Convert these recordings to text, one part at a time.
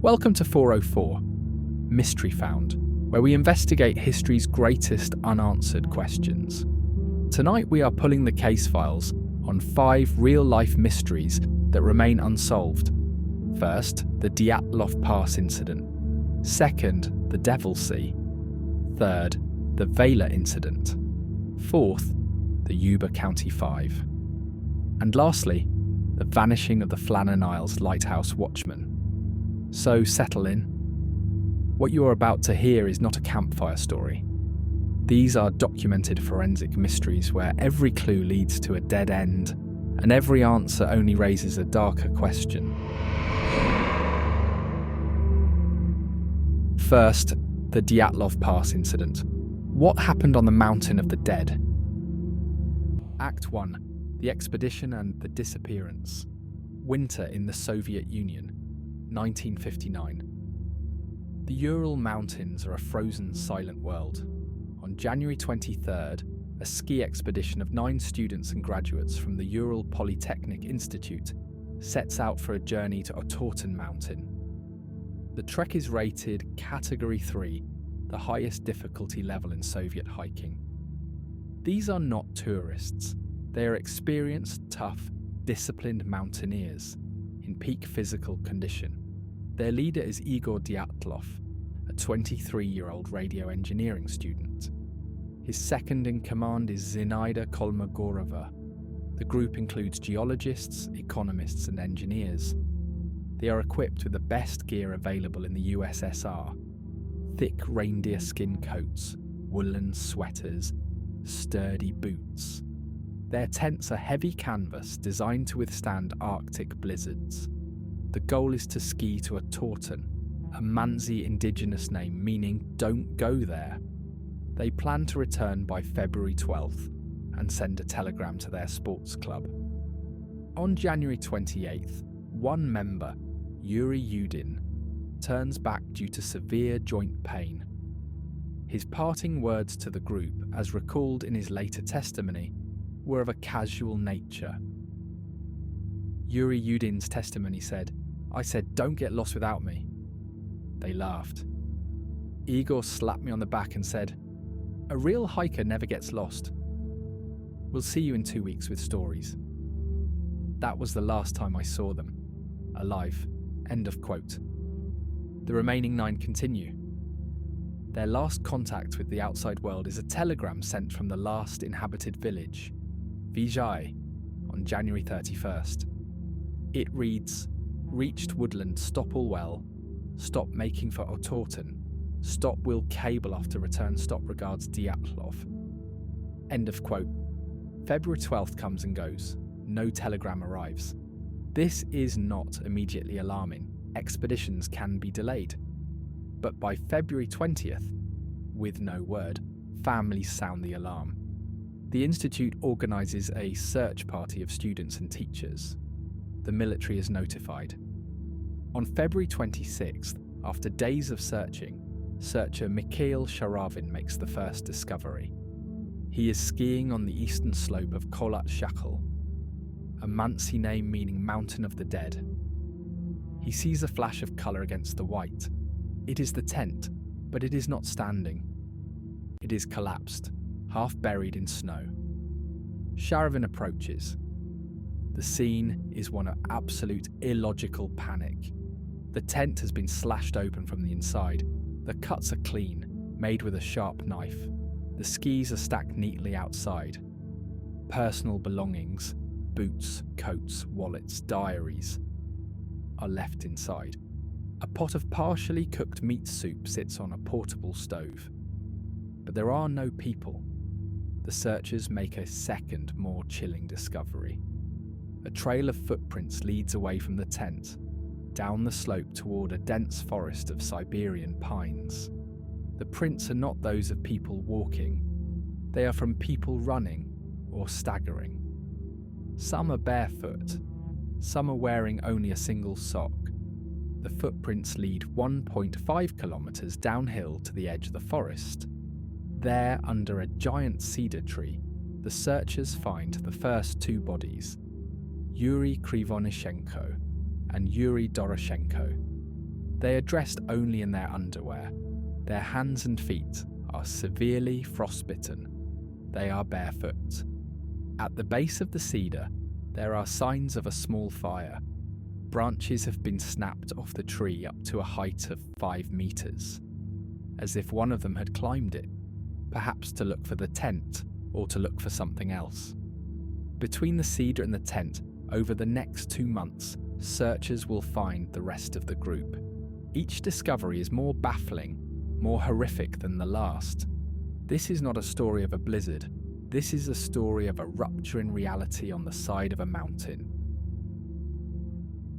Welcome to 404, Mystery Found, where we investigate history's greatest unanswered questions. Tonight we are pulling the case files on 5 real-life mysteries that remain unsolved. First, the Dyatlov Pass Incident. Second, the Devil Sea. Third, the Vela Incident. Fourth, the Yuba County Five. And lastly, the vanishing of the Flannan Isles lighthouse watchman. So settle in. What you are about to hear is not a campfire story. These are documented forensic mysteries where every clue leads to a dead end, and every answer only raises a darker question. First, the Dyatlov Pass Incident. What happened on the Mountain of the Dead? Act 1. The Expedition and the Disappearance. Winter in the Soviet Union, 1959. The Ural Mountains are a frozen, silent world. On January 23rd, a ski expedition of 9 students and graduates from the Ural Polytechnic Institute sets out for a journey to Otorten Mountain. The trek is rated Category 3, the highest difficulty level in Soviet hiking. These are not tourists. They are experienced, tough, disciplined mountaineers in peak physical condition. Their leader is Igor Dyatlov, a 23-year-old radio engineering student. His second in command is Zinaida Kolmogorova. The group includes geologists, economists, and engineers. They are equipped with the best gear available in the USSR: thick reindeer skin coats, woolen sweaters, sturdy boots. Their tents are heavy canvas designed to withstand Arctic blizzards. The goal is to ski to Otorten, a Mansi indigenous name meaning "don't go there." They plan to return by February 12th and send a telegram to their sports club. On January 28th, one member, Yuri Yudin, turns back due to severe joint pain. His parting words to the group, as recalled in his later testimony, were of a casual nature. Yuri Yudin's testimony said, "I said, don't get lost without me." They laughed. Igor slapped me on the back and said, "A real hiker never gets lost. We'll see you in 2 weeks with stories." That was the last time I saw them. Alive. End of quote. The remaining 9 continue. Their last contact with the outside world is a telegram sent from the last inhabited village, Vijay, on January 31st. It reads, "Reached woodland, stop all well. Stop making for Otorten. Stop will cable off to return. Stop regards Dyatlov." End of quote. February 12th comes and goes. No telegram arrives. This is not immediately alarming. Expeditions can be delayed. But by February 20th, with no word, families sound the alarm. The Institute organises a search party of students and teachers. The military is notified. On February 26th, after days of searching, searcher Mikhail Sharavin makes the first discovery. He is skiing on the eastern slope of Kholat Shakhl, a Mansi name meaning Mountain of the Dead. He sees a flash of colour against the white. It is the tent, but it is not standing. It is collapsed, half buried in snow. Sharavin approaches. The scene is one of absolute illogical panic. The tent has been slashed open from the inside. The cuts are clean, made with a sharp knife. The skis are stacked neatly outside. Personal belongings, boots, coats, wallets, diaries, are left inside. A pot of partially cooked meat soup sits on a portable stove. But there are no people. The searchers make a second, more chilling discovery. A trail of footprints leads away from the tent, down the slope toward a dense forest of Siberian pines. The prints are not those of people walking. They are from people running or staggering. Some are barefoot. Some are wearing only a single sock. The footprints lead 1.5 kilometres downhill to the edge of the forest. There, under a giant cedar tree, the searchers find the first 2 bodies, Yuri Krivonishenko and Yuri Doroshenko. They are dressed only in their underwear. Their hands and feet are severely frostbitten. They are barefoot. At the base of the cedar, there are signs of a small fire. Branches have been snapped off the tree up to a height of 5 meters, as if one of them had climbed it, perhaps to look for the tent or to look for something else. Between the cedar and the tent, over the next 2 months, searchers will find the rest of the group. Each discovery is more baffling, more horrific than the last. This is not a story of a blizzard. This is a story of a rupture in reality on the side of a mountain.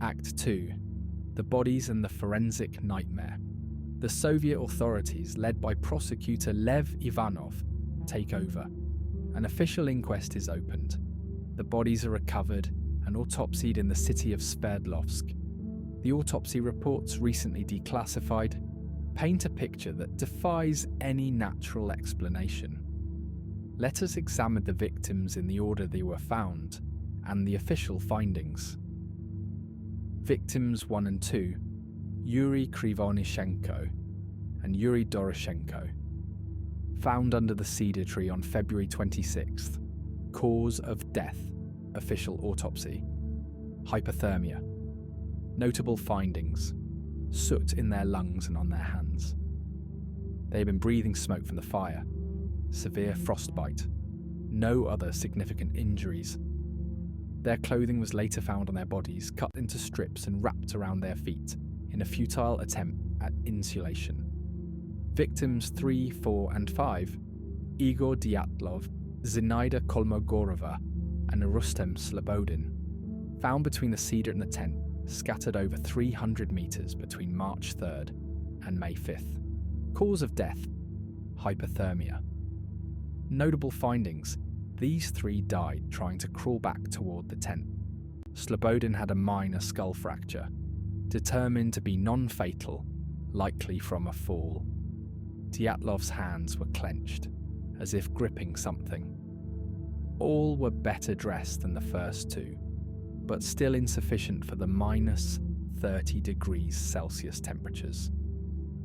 Act 2. The Bodies and the Forensic Nightmare. The Soviet authorities, led by prosecutor Lev Ivanov, take over. An official inquest is opened. The bodies are recovered and autopsied in the city of Sverdlovsk. The autopsy reports, recently declassified, paint a picture that defies any natural explanation. Let us examine the victims in the order they were found and the official findings. Victims 1 and 2, Yuri Krivonishenko and Yuri Doroshenko. Found under the cedar tree on February 26th. Cause of death, official autopsy. Hypothermia. Notable findings: soot in their lungs and on their hands. They had been breathing smoke from the fire. Severe frostbite. No other significant injuries. Their clothing was later found on their bodies, cut into strips and wrapped around their feet in a futile attempt at insulation. Victims 3, 4 and 5, Igor Dyatlov, Zinaida Kolmogorova and Rustem Slobodin, found between the cedar and the tent, scattered over 300 metres between March 3rd and May 5th. Cause of death: hypothermia. Notable findings: these 3 died trying to crawl back toward the tent. Slobodin had a minor skull fracture, determined to be non-fatal, likely from a fall. Dyatlov's hands were clenched, as if gripping something. All were better dressed than the first 2, but still insufficient for the minus 30 degrees Celsius temperatures.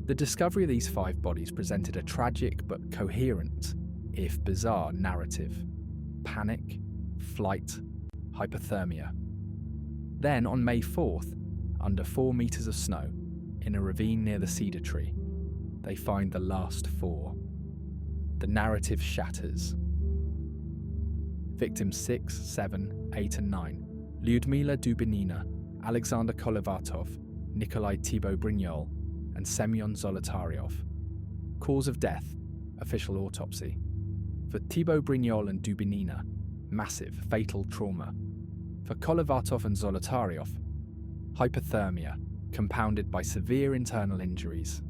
The discovery of these 5 bodies presented a tragic but coherent, if bizarre, narrative. Panic, flight, hypothermia. Then, on May 4th, under 4 meters of snow, in a ravine near the cedar tree, they find the last 4. The narrative shatters. Victims 6, 7, 8 and 9, Lyudmila Dubinina, Alexander Kolevatov, Nikolai Thibault-Brignol, and Semyon Zolotaryov. Cause of death: official autopsy. For Thibault-Brignol and Dubinina, massive, fatal trauma. For Kolevatov and Zolotaryov, hypothermia, compounded by severe internal injuries.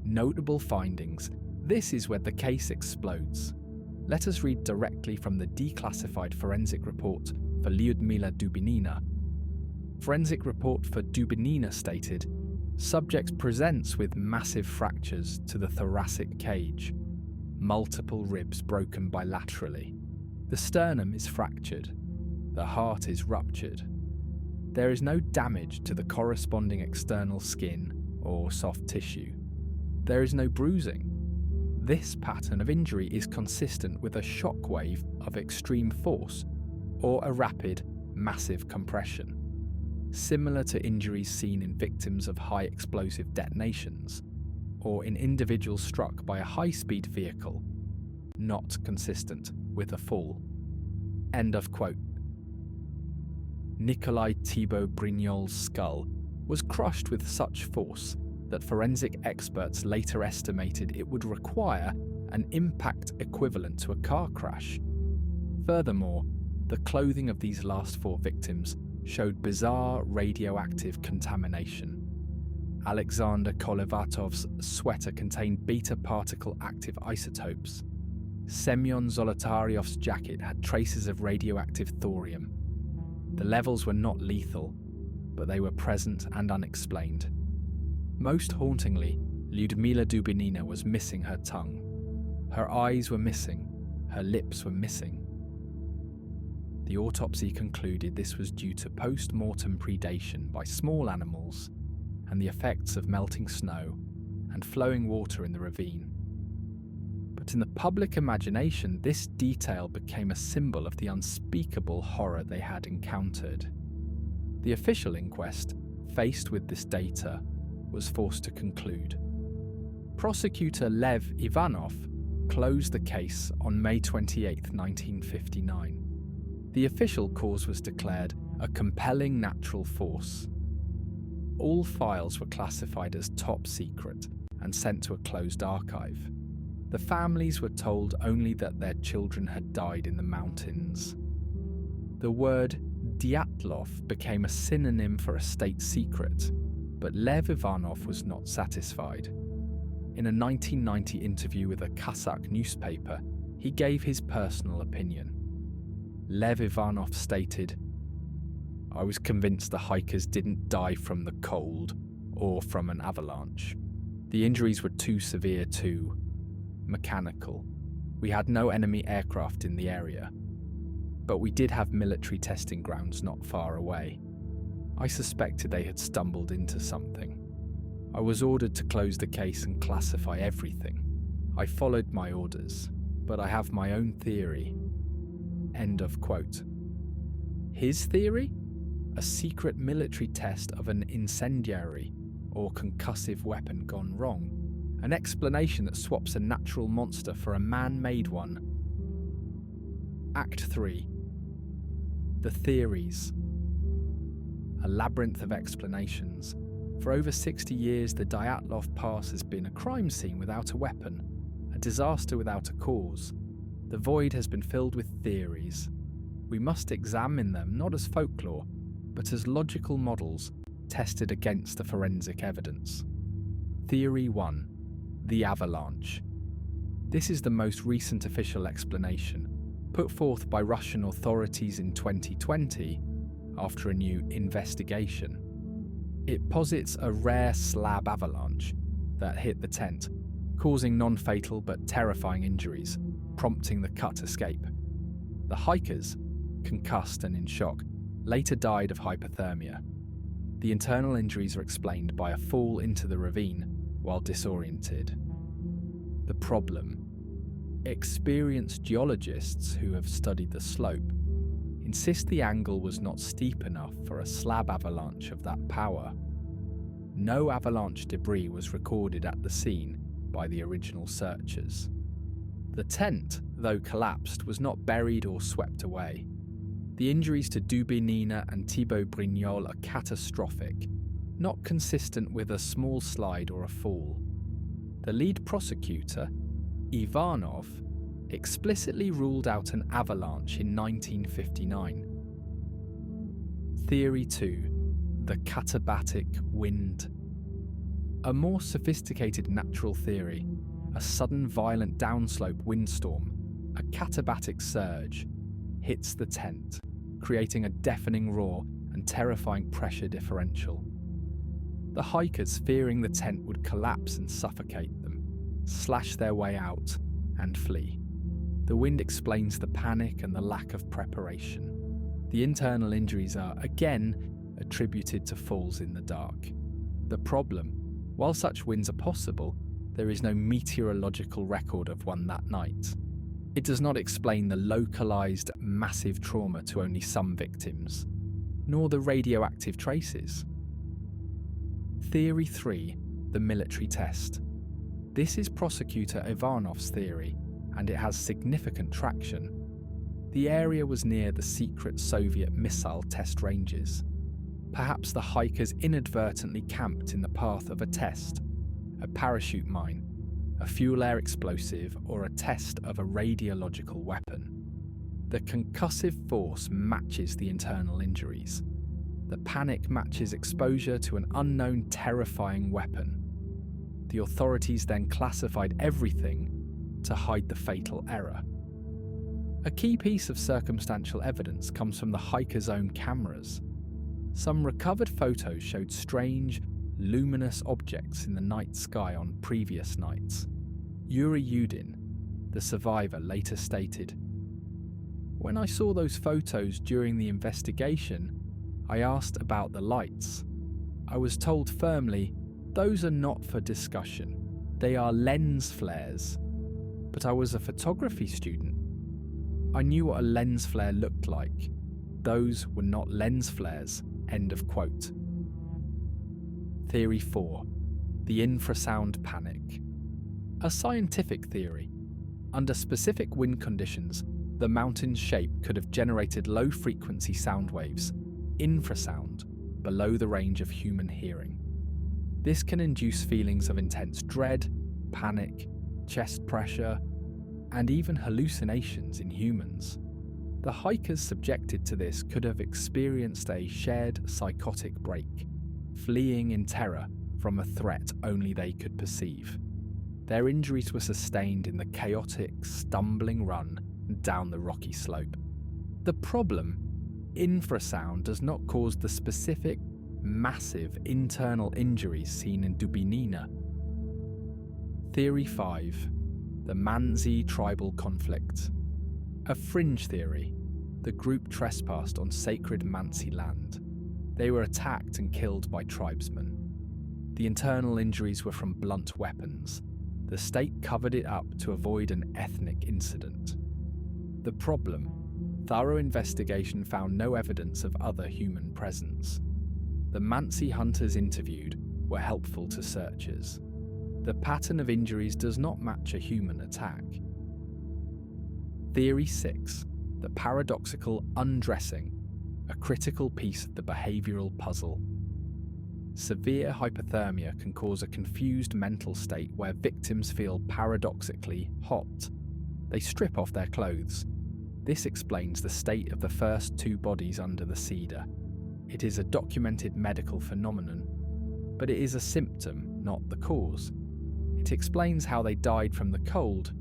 Notable findings: this is where the case explodes. Let us read directly from the declassified forensic report for Lyudmila Dubinina. Forensic report for Dubinina stated, subject presents with massive fractures to the thoracic cage, multiple ribs broken bilaterally. The sternum is fractured. The heart is ruptured. There is no damage to the corresponding external skin or soft tissue. There is no bruising. This pattern of injury is consistent with a shock wave of extreme force or a rapid, massive compression, similar to injuries seen in victims of high explosive detonations or in individuals struck by a high-speed vehicle, not consistent with a fall. End of quote. Nikolai Thibault-Brignol's skull was crushed with such force that forensic experts later estimated it would require an impact equivalent to a car crash. Furthermore, the clothing of these last 4 victims showed bizarre radioactive contamination. Alexander Kolevatov's sweater contained beta-particle active isotopes. Semyon Zolotaryov's jacket had traces of radioactive thorium. The levels were not lethal, but they were present and unexplained. Most hauntingly, Lyudmila Dubinina was missing her tongue. Her eyes were missing. Her lips were missing. The autopsy concluded this was due to post-mortem predation by small animals and the effects of melting snow and flowing water in the ravine. But in the public imagination, this detail became a symbol of the unspeakable horror they had encountered. The official inquest, faced with this data, was forced to conclude. Prosecutor Lev Ivanov closed the case on May 28, 1959. The official cause was declared a compelling natural force. All files were classified as top secret and sent to a closed archive. The families were told only that their children had died in the mountains. The word Dyatlov became a synonym for a state secret, but Lev Ivanov was not satisfied. In a 1990 interview with a Cossack newspaper, he gave his personal opinion. Lev Ivanov stated, "I was convinced the hikers didn't die from the cold or from an avalanche. The injuries were too severe too mechanical. We had no enemy aircraft in the area, but we did have military testing grounds not far away. I suspected they had stumbled into something. I was ordered to close the case and classify everything. I followed my orders, but I have my own theory." End of quote. His theory? A secret military test of an incendiary or concussive weapon gone wrong. An explanation that swaps a natural monster for a man-made one. Act 3. The theories. A labyrinth of explanations. For over 60 years, the Dyatlov Pass has been a crime scene without a weapon, a disaster without a cause. The void has been filled with theories. We must examine them not as folklore, but as logical models tested against the forensic evidence. Theory 1. The avalanche. This is the most recent official explanation, put forth by Russian authorities in 2020 after a new investigation. It posits a rare slab avalanche that hit the tent, causing non-fatal but terrifying injuries, prompting the cut escape. The hikers, concussed and in shock, later died of hypothermia. The internal injuries are explained by a fall into the ravine while disoriented. The problem: experienced geologists who have studied the slope insist the angle was not steep enough for a slab avalanche of that power. No avalanche debris was recorded at the scene by the original searchers. The tent, though collapsed, was not buried or swept away. The injuries to Dubinina and Thibaut Brignol are catastrophic, not consistent with a small slide or a fall. The lead prosecutor, Ivanov, explicitly ruled out an avalanche in 1959. Theory 2. The katabatic wind. A more sophisticated natural theory, a sudden violent downslope windstorm, a katabatic surge, hits the tent, creating a deafening roar and terrifying pressure differential. The hikers, fearing the tent would collapse and suffocate them, slash their way out and flee. The wind explains the panic and the lack of preparation. The internal injuries are, again, attributed to falls in the dark. The problem: while such winds are possible, there is no meteorological record of one that night. It does not explain the localized, massive trauma to only some victims, nor the radioactive traces. Theory 3. The military test. This is prosecutor Ivanov's theory, and it has significant traction. The area was near the secret Soviet missile test ranges. Perhaps the hikers inadvertently camped in the path of a test, a parachute mine, a fuel air explosive, or a test of a radiological weapon. The concussive force matches the internal injuries. The panic matches exposure to an unknown terrifying weapon. The authorities then classified everything to hide the fatal error. A key piece of circumstantial evidence comes from the hikers' own cameras. Some recovered photos showed strange, luminous objects in the night sky on previous nights. Yuri Yudin, the survivor, later stated, "When I saw those photos during the investigation, I asked about the lights. I was told firmly, those are not for discussion. They are lens flares. But I was a photography student. I knew what a lens flare looked like. Those were not lens flares. End of quote. Theory 4. The infrasound panic. A scientific theory. Under specific wind conditions, the mountain's shape could have generated low-frequency sound waves, infrasound, below the range of human hearing. This can induce feelings of intense dread, panic, chest pressure, and even hallucinations in humans. The hikers subjected to this could have experienced a shared psychotic break, fleeing in terror from a threat only they could perceive. Their injuries were sustained in the chaotic, stumbling run down the rocky slope. The problem, infrasound does not cause the specific, massive internal injuries seen in Dubinina. Theory 5. The Mansi tribal conflict. A fringe theory. The group trespassed on sacred Mansi land. They were attacked and killed by tribesmen. The internal injuries were from blunt weapons. The state covered it up to avoid an ethnic incident. The problem: thorough investigation found no evidence of other human presence. The Mansi hunters interviewed were helpful to searchers. The pattern of injuries does not match a human attack. Theory 6. The paradoxical undressing, a critical piece of the behavioural puzzle. Severe hypothermia can cause a confused mental state where victims feel paradoxically hot. They strip off their clothes. This explains the state of the first 2 bodies under the cedar. It is a documented medical phenomenon, but it is a symptom, not the cause. It explains how they died from the cold,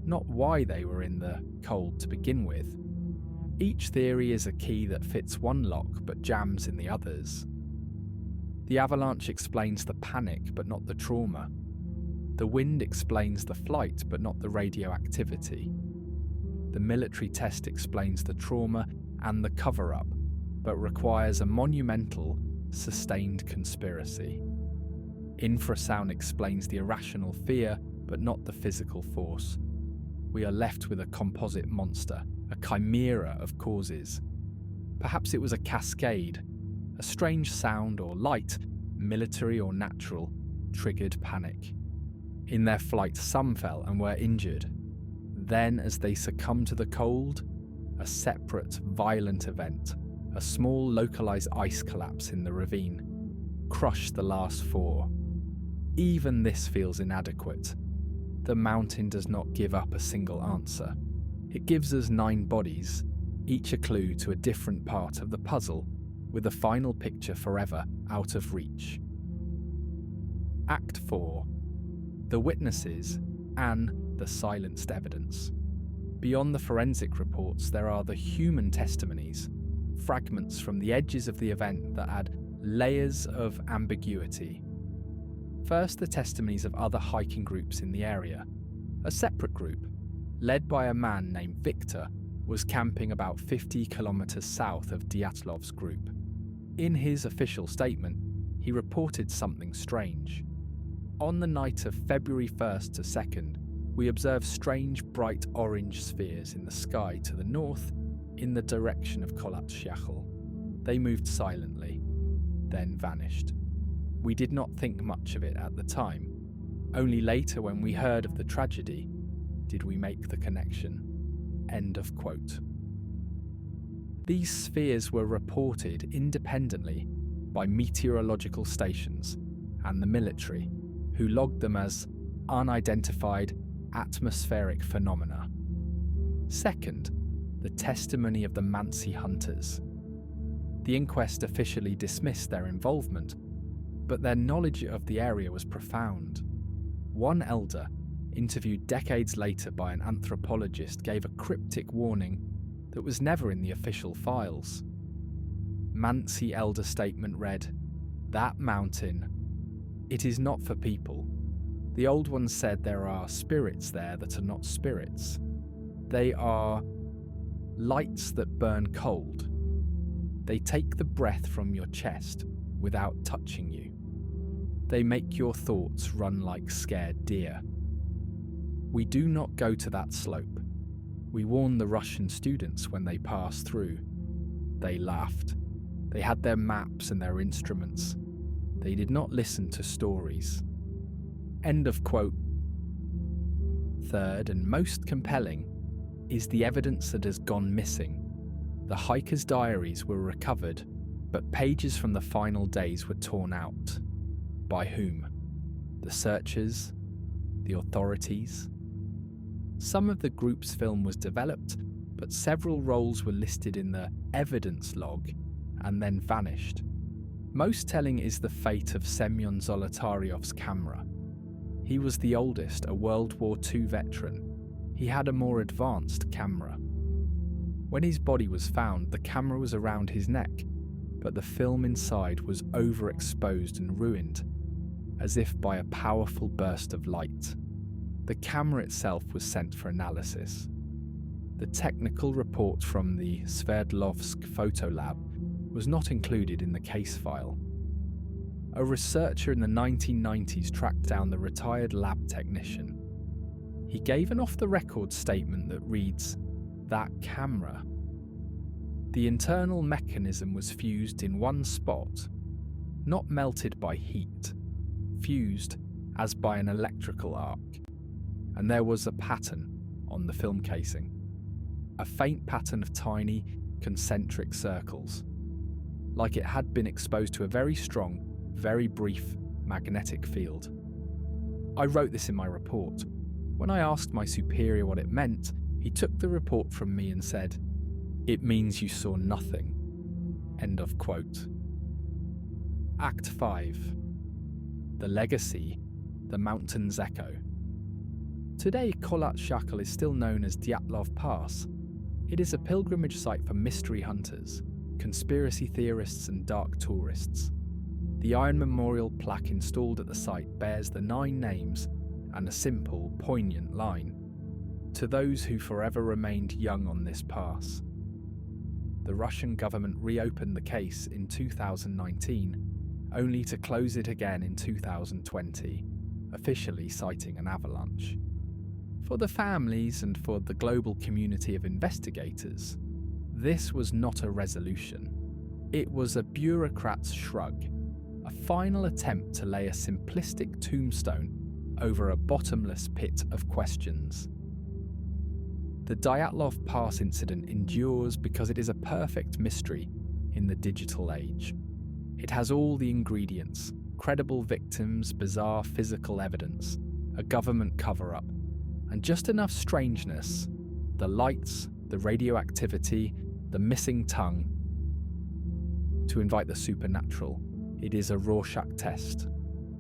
not why they were in the cold to begin with. Each theory is a key that fits one lock but jams in the others. The avalanche explains the panic but not the trauma. The wind explains the flight but not the radioactivity. The military test explains the trauma and the cover-up, but requires a monumental, sustained conspiracy. Infrasound explains the irrational fear, but not the physical force. We are left with a composite monster, a chimera of causes. Perhaps it was a cascade, a strange sound or light, military or natural, triggered panic. In their flight, some fell and were injured. Then, as they succumbed to the cold, a separate, violent event, a small localized ice collapse in the ravine, crushed the last 4. Even this feels inadequate. The mountain does not give up a single answer. It gives us 9 bodies, each a clue to a different part of the puzzle, with the final picture forever out of reach. Act 4. The witnesses and the silenced evidence. Beyond the forensic reports, there are the human testimonies, fragments from the edges of the event that add layers of ambiguity. First, the testimonies of other hiking groups in the area. A separate group, led by a man named Victor, was camping about 50 kilometers south of Dyatlov's group. In his official statement, he reported something strange. On the night of February 1st to 2nd, we observed strange bright orange spheres in the sky to the north in the direction of Kholat Syakhl. They moved silently, then vanished. We did not think much of it at the time. Only later, when we heard of the tragedy, did we make the connection. End of quote. These spheres were reported independently by meteorological stations and the military, who logged them as unidentified atmospheric phenomena. Second, the testimony of the Mansi hunters. The inquest officially dismissed their involvement, but their knowledge of the area was profound. One elder, interviewed decades later by an anthropologist, gave a cryptic warning that was never in the official files. Mansi elder statement read, "That mountain, it is not for people. The old ones said there are spirits there that are not spirits. They are lights that burn cold. They take the breath from your chest, without touching you. They make your thoughts run like scared deer. We do not go to that slope. We warn the Russian students when they pass through. They laughed. They had their maps and their instruments. They did not listen to stories. End of quote. Third, and most compelling, is the evidence that has gone missing. The hikers' diaries were recovered, but pages from the final days were torn out. By whom? The searchers? The authorities? Some of the group's film was developed, but several roles were listed in the evidence log and then vanished. Most telling is the fate of Semyon Zolotaryov's camera. He was the oldest, a World War II veteran. He had a more advanced camera. When his body was found, the camera was around his neck, but the film inside was overexposed and ruined, as if by a powerful burst of light. The camera itself was sent for analysis. The technical report from the Sverdlovsk Photo Lab was not included in the case file. A researcher in the 1990s tracked down the retired lab technician. He gave an off-the-record statement that reads, "That camera." The internal mechanism was fused in one spot, not melted by heat, fused as by an electrical arc, and there was a pattern on the film casing, a faint pattern of tiny, concentric circles, like it had been exposed to a very strong, very brief magnetic field. I wrote this in my report. When I asked my superior what it meant, he took the report from me and said, "It means you saw nothing." End of quote. Act 5. The Legacy, the Mountain's Echo. Today, Kholat Shakal is still known as Dyatlov Pass. It is a pilgrimage site for mystery hunters, conspiracy theorists and dark tourists. The iron memorial plaque installed at the site bears the 9 names and a simple, poignant line: "To those who forever remained young on this pass." The Russian government reopened the case in 2019, only to close it again in 2020, officially citing an avalanche. For the families and for the global community of investigators, this was not a resolution. It was a bureaucrat's shrug, a final attempt to lay a simplistic tombstone over a bottomless pit of questions. The Dyatlov Pass Incident endures because it is a perfect mystery in the digital age. It has all the ingredients: credible victims, bizarre physical evidence, a government cover-up, and just enough strangeness: the lights, the radioactivity, the missing tongue, to invite the supernatural. It is a Rorschach test.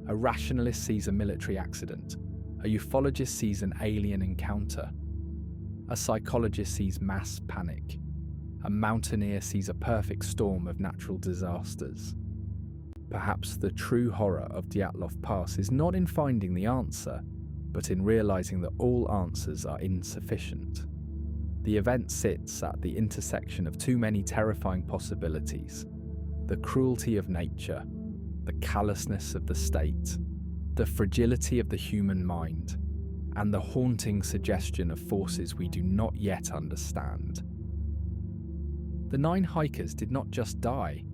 A rationalist sees a military accident. A ufologist sees an alien encounter. A psychologist sees mass panic. A mountaineer sees a perfect storm of natural disasters. Perhaps the true horror of Dyatlov Pass is not in finding the answer, but in realizing that all answers are insufficient. The event sits at the intersection of too many terrifying possibilities: the cruelty of nature, the callousness of the state, the fragility of the human mind, and the haunting suggestion of forces we do not yet understand. The 9 hikers did not just die.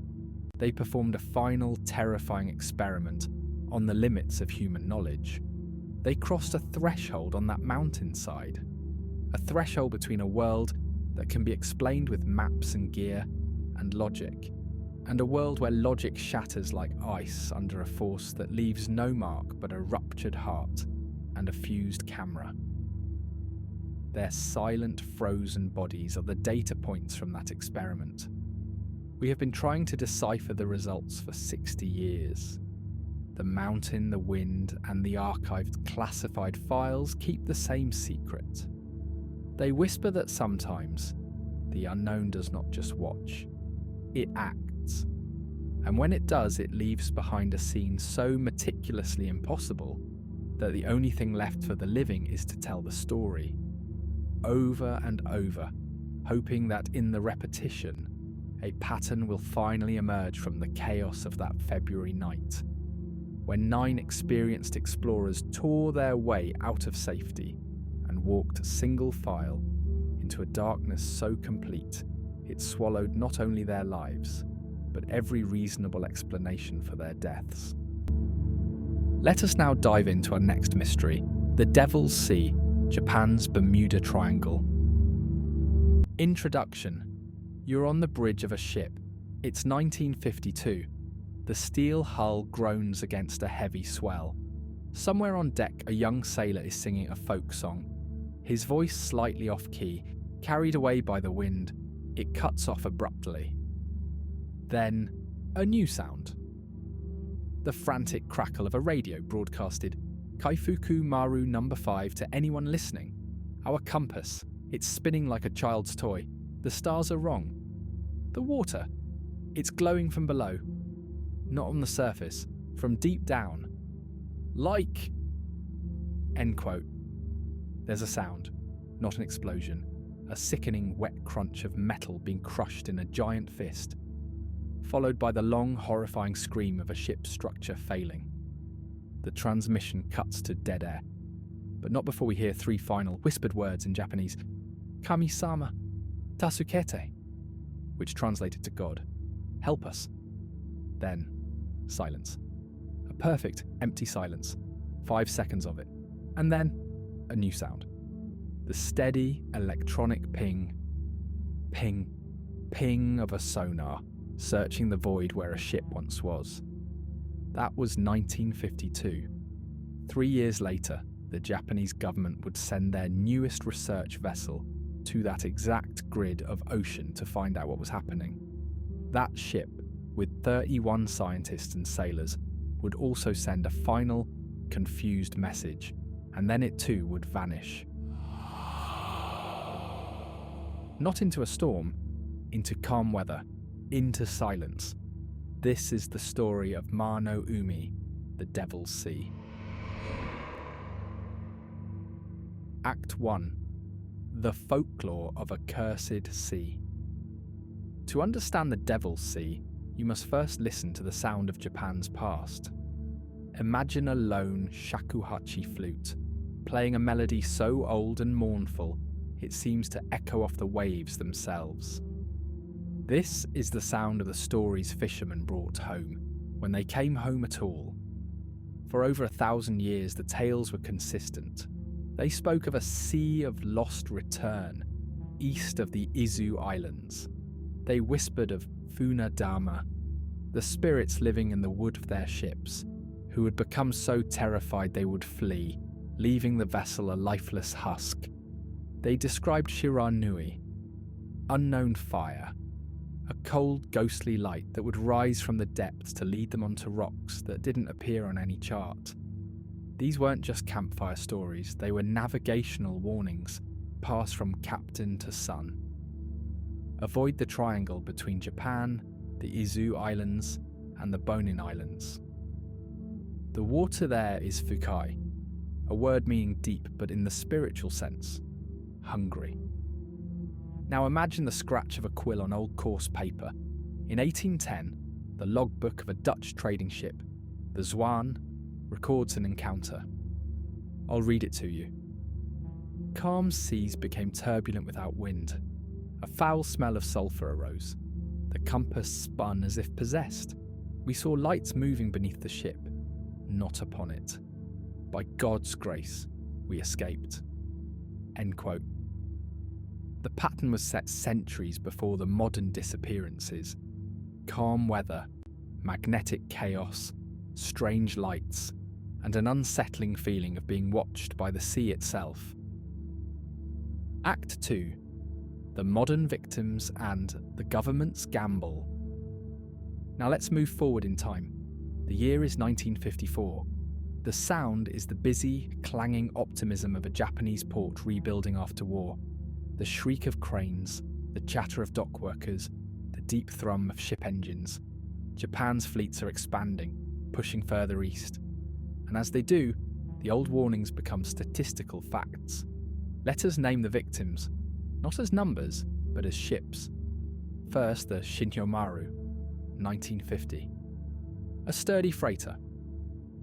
They performed a final, terrifying experiment on the limits of human knowledge. They crossed a threshold on that mountainside, a threshold between a world that can be explained with maps and gear and logic, and a world where logic shatters like ice under a force that leaves no mark but a ruptured heart and a fused camera. Their silent, frozen bodies are the data points from that experiment. We have been trying to decipher the results for 60 years. The mountain, the wind, and the archived classified files keep the same secret. They whisper that sometimes the unknown does not just watch, it acts. And when it does, it leaves behind a scene so meticulously impossible that the only thing left for the living is to tell the story, over and over, hoping that in the repetition, a pattern will finally emerge from the chaos of that February night, when 9 experienced explorers tore their way out of safety and walked single file into a darkness so complete it swallowed not only their lives, but every reasonable explanation for their deaths. Let us now dive into our next mystery, the Devil's Sea, Japan's Bermuda Triangle. Introduction. You're on the bridge of a ship. It's 1952. The steel hull groans against a heavy swell. Somewhere on deck, a young sailor is singing a folk song. His voice slightly off-key, carried away by the wind. It cuts off abruptly. Then, a new sound. The frantic crackle of a radio broadcasted, Kaiyo Maru No. 5 to anyone listening. Our compass, it's spinning like a child's toy. The stars are wrong. The water, it's glowing from below. Not on the surface, from deep down. Like... End quote. There's a sound, not an explosion. A sickening wet crunch of metal being crushed in a giant fist, followed by the long, horrifying scream of a ship's structure failing. The transmission cuts to dead air, but not before we hear 3 final whispered words in Japanese, Kami-sama, tasukete, which translated to God, help us. Then, silence. A perfect, empty silence, 5 seconds of it, and then a new sound. The steady electronic ping, ping, ping of a sonar, searching the void where a ship once was. That was 1952. 3 years later, the Japanese government would send their newest research vessel to that exact grid of ocean to find out what was happening. That ship, with 31 scientists and sailors, would also send a final, confused message, and then it too would vanish. Not into a storm, into calm weather, into silence. This is the story of Maru No, the Devil's Sea. Act 1. The Folklore of a Cursed Sea. To understand the Devil's Sea, you must first listen to the sound of Japan's past. Imagine a lone shakuhachi flute, playing a melody so old and mournful it seems to echo off the waves themselves. This is the sound of the stories fishermen brought home, when they came home at all. For over 1,000 years the tales were consistent. They spoke of a sea of lost return, east of the Izu Islands. They whispered of Funadama, the spirits living in the wood of their ships, who had become so terrified they would flee, leaving the vessel a lifeless husk. They described Shiranui, unknown fire, a cold, ghostly light that would rise from the depths to lead them onto rocks that didn't appear on any chart. These weren't just campfire stories, they were navigational warnings, passed from captain to son. Avoid the triangle between Japan, the Izu Islands, and the Bonin Islands. The water there is fukai, a word meaning deep but in the spiritual sense, hungry. Now imagine the scratch of a quill on old coarse paper. In 1810, the logbook of a Dutch trading ship, the Zwan, records an encounter. I'll read it to you. Calm seas became turbulent without wind. A foul smell of sulphur arose. The compass spun as if possessed. We saw lights moving beneath the ship, not upon it. By God's grace, we escaped. End quote. The pattern was set centuries before the modern disappearances. Calm weather, magnetic chaos, strange lights, and an unsettling feeling of being watched by the sea itself. Act 2. The modern victims and the government's gamble. Now let's move forward in time. The year is 1954. The sound is the busy, clanging optimism of a Japanese port rebuilding after war. The shriek of cranes, the chatter of dock workers, the deep thrum of ship engines. Japan's fleets are expanding, pushing further east. And as they do, the old warnings become statistical facts. Let us name the victims, not as numbers, but as ships. First, the Kaiyo Maru, 1950. A sturdy freighter.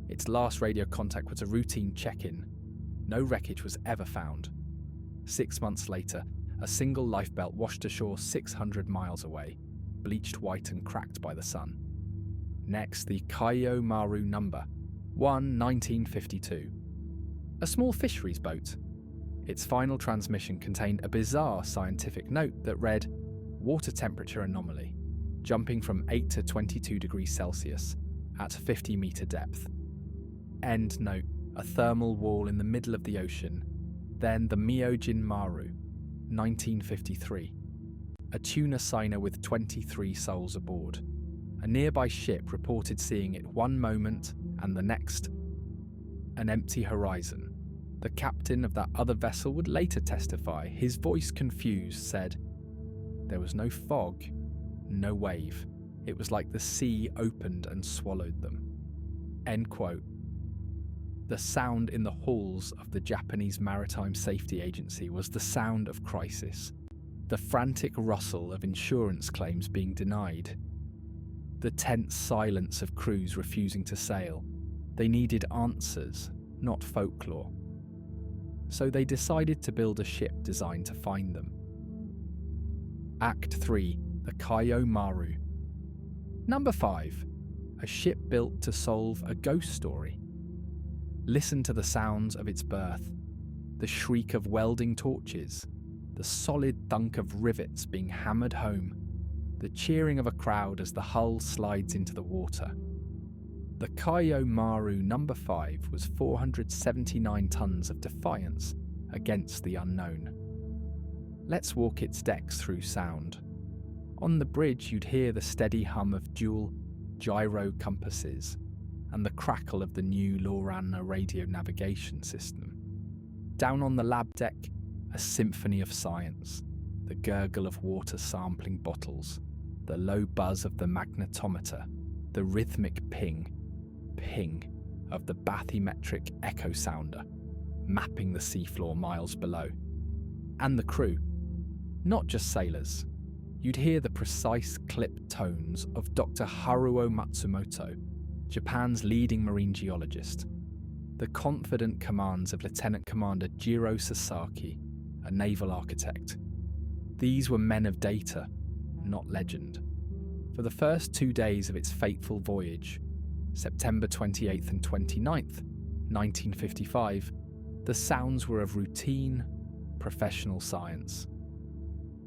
Its last radio contact was a routine check-in. No wreckage was ever found. 6 months later, a single lifebelt washed ashore 600 miles away, bleached white and cracked by the sun. Next, the Kaiyo Maru No. 1952. A small fisheries boat. Its final transmission contained a bizarre scientific note that read, "Water temperature anomaly, jumping from 8 to 22 degrees Celsius at 50-metre depth." End note, a thermal wall in the middle of the ocean. Then the Myojin Maru, 1953. A tuna signer with 23 souls aboard. A nearby ship reported seeing it one moment and the next, an empty horizon. The captain of that other vessel would later testify, his voice confused, said, "There was no fog, no wave. It was like the sea opened and swallowed them." End quote. The sound in the halls of the Japanese Maritime Safety Agency was the sound of crisis. The frantic rustle of insurance claims being denied. The tense silence of crews refusing to sail. They needed answers, not folklore. So they decided to build a ship designed to find them. Act 3, the Kaiyo Maru. Number 5, a ship built to solve a ghost story. Listen to the sounds of its birth, the shriek of welding torches, the solid thunk of rivets being hammered home, the cheering of a crowd as the hull slides into the water. The Kaiyo Maru No. 5 was 479 tons of defiance against the unknown. Let's walk its decks through sound. On the bridge you'd hear the steady hum of dual gyro compasses and the crackle of the new Lorana radio navigation system. Down on the lab deck, a symphony of science, the gurgle of water sampling bottles, the low buzz of the magnetometer, the rhythmic ping of the bathymetric echo sounder, mapping the seafloor miles below. And the crew, not just sailors. You'd hear the precise clipped tones of Dr. Haruo Matsumoto, Japan's leading marine geologist, the confident commands of Lieutenant Commander Jiro Sasaki, a naval architect. These were men of data, not legend. For the first 2 days of its fateful voyage, September 28th and 29th, 1955, the sounds were of routine, professional science.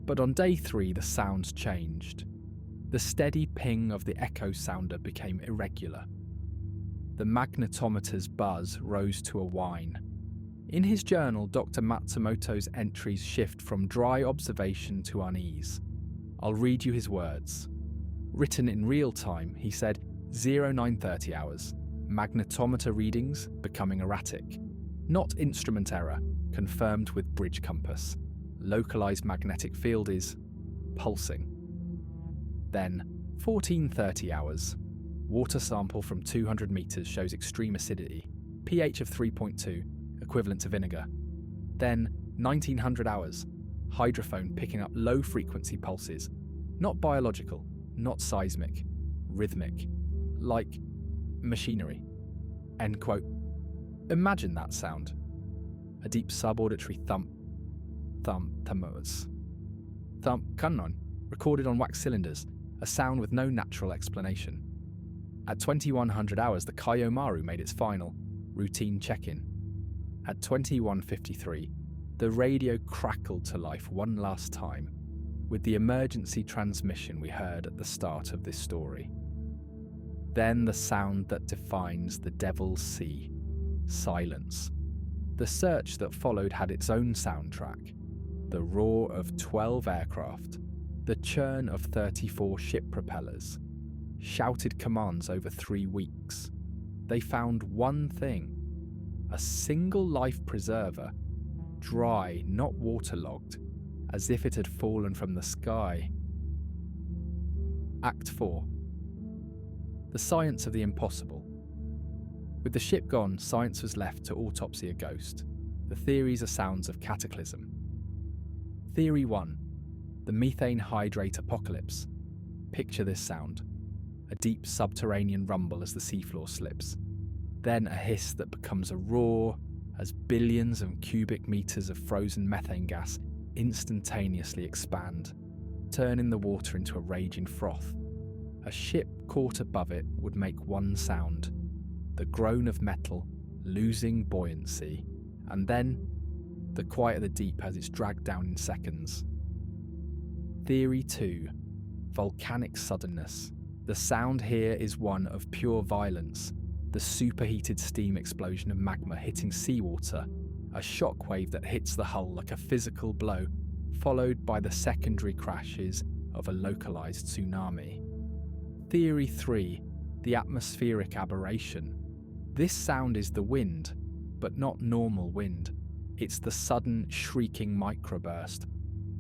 But on day 3, the sounds changed. The steady ping of the echo sounder became irregular. The magnetometer's buzz rose to a whine. In his journal, Dr. Matsumoto's entries shift from dry observation to unease. I'll read you his words. Written in real time, he said, 0930 hours, magnetometer readings becoming erratic. Not instrument error, confirmed with bridge compass. Localized magnetic field is pulsing. Then, 1430 hours, water sample from 200 meters shows extreme acidity, pH of 3.2, equivalent to vinegar. Then, 1900 hours, hydrophone picking up low-frequency pulses, not biological, not seismic, rhythmic, like machinery. End quote. Imagine that sound. A deep subauditory thump, kannon, recorded on wax cylinders, a sound with no natural explanation. At 2100 hours, the Kaiyo Maru made its final, routine check-in. At 21:53, the radio crackled to life one last time, with the emergency transmission we heard at the start of this story. Then the sound that defines the Devil's Sea, silence. The search that followed had its own soundtrack, the roar of 12 aircraft, the churn of 34 ship propellers, shouted commands over 3 weeks. They found one thing, a single life preserver, dry, not waterlogged, as if it had fallen from the sky. Act 4. The science of the impossible. With the ship gone, science was left to autopsy a ghost. The theories are sounds of cataclysm. Theory 1. The methane hydrate apocalypse. Picture this sound. A deep subterranean rumble as the seafloor slips. Then a hiss that becomes a roar as billions of cubic meters of frozen methane gas instantaneously expand, turning the water into a raging froth. A ship caught above it would make one sound, the groan of metal losing buoyancy, and then the quiet of the deep as it's dragged down in seconds. Theory 2. Volcanic suddenness. The sound here is one of pure violence, the superheated steam explosion of magma hitting seawater, a shockwave that hits the hull like a physical blow, followed by the secondary crashes of a localized tsunami. Theory 3. The atmospheric aberration. This sound is the wind, but not normal wind. It's the sudden, shrieking microburst,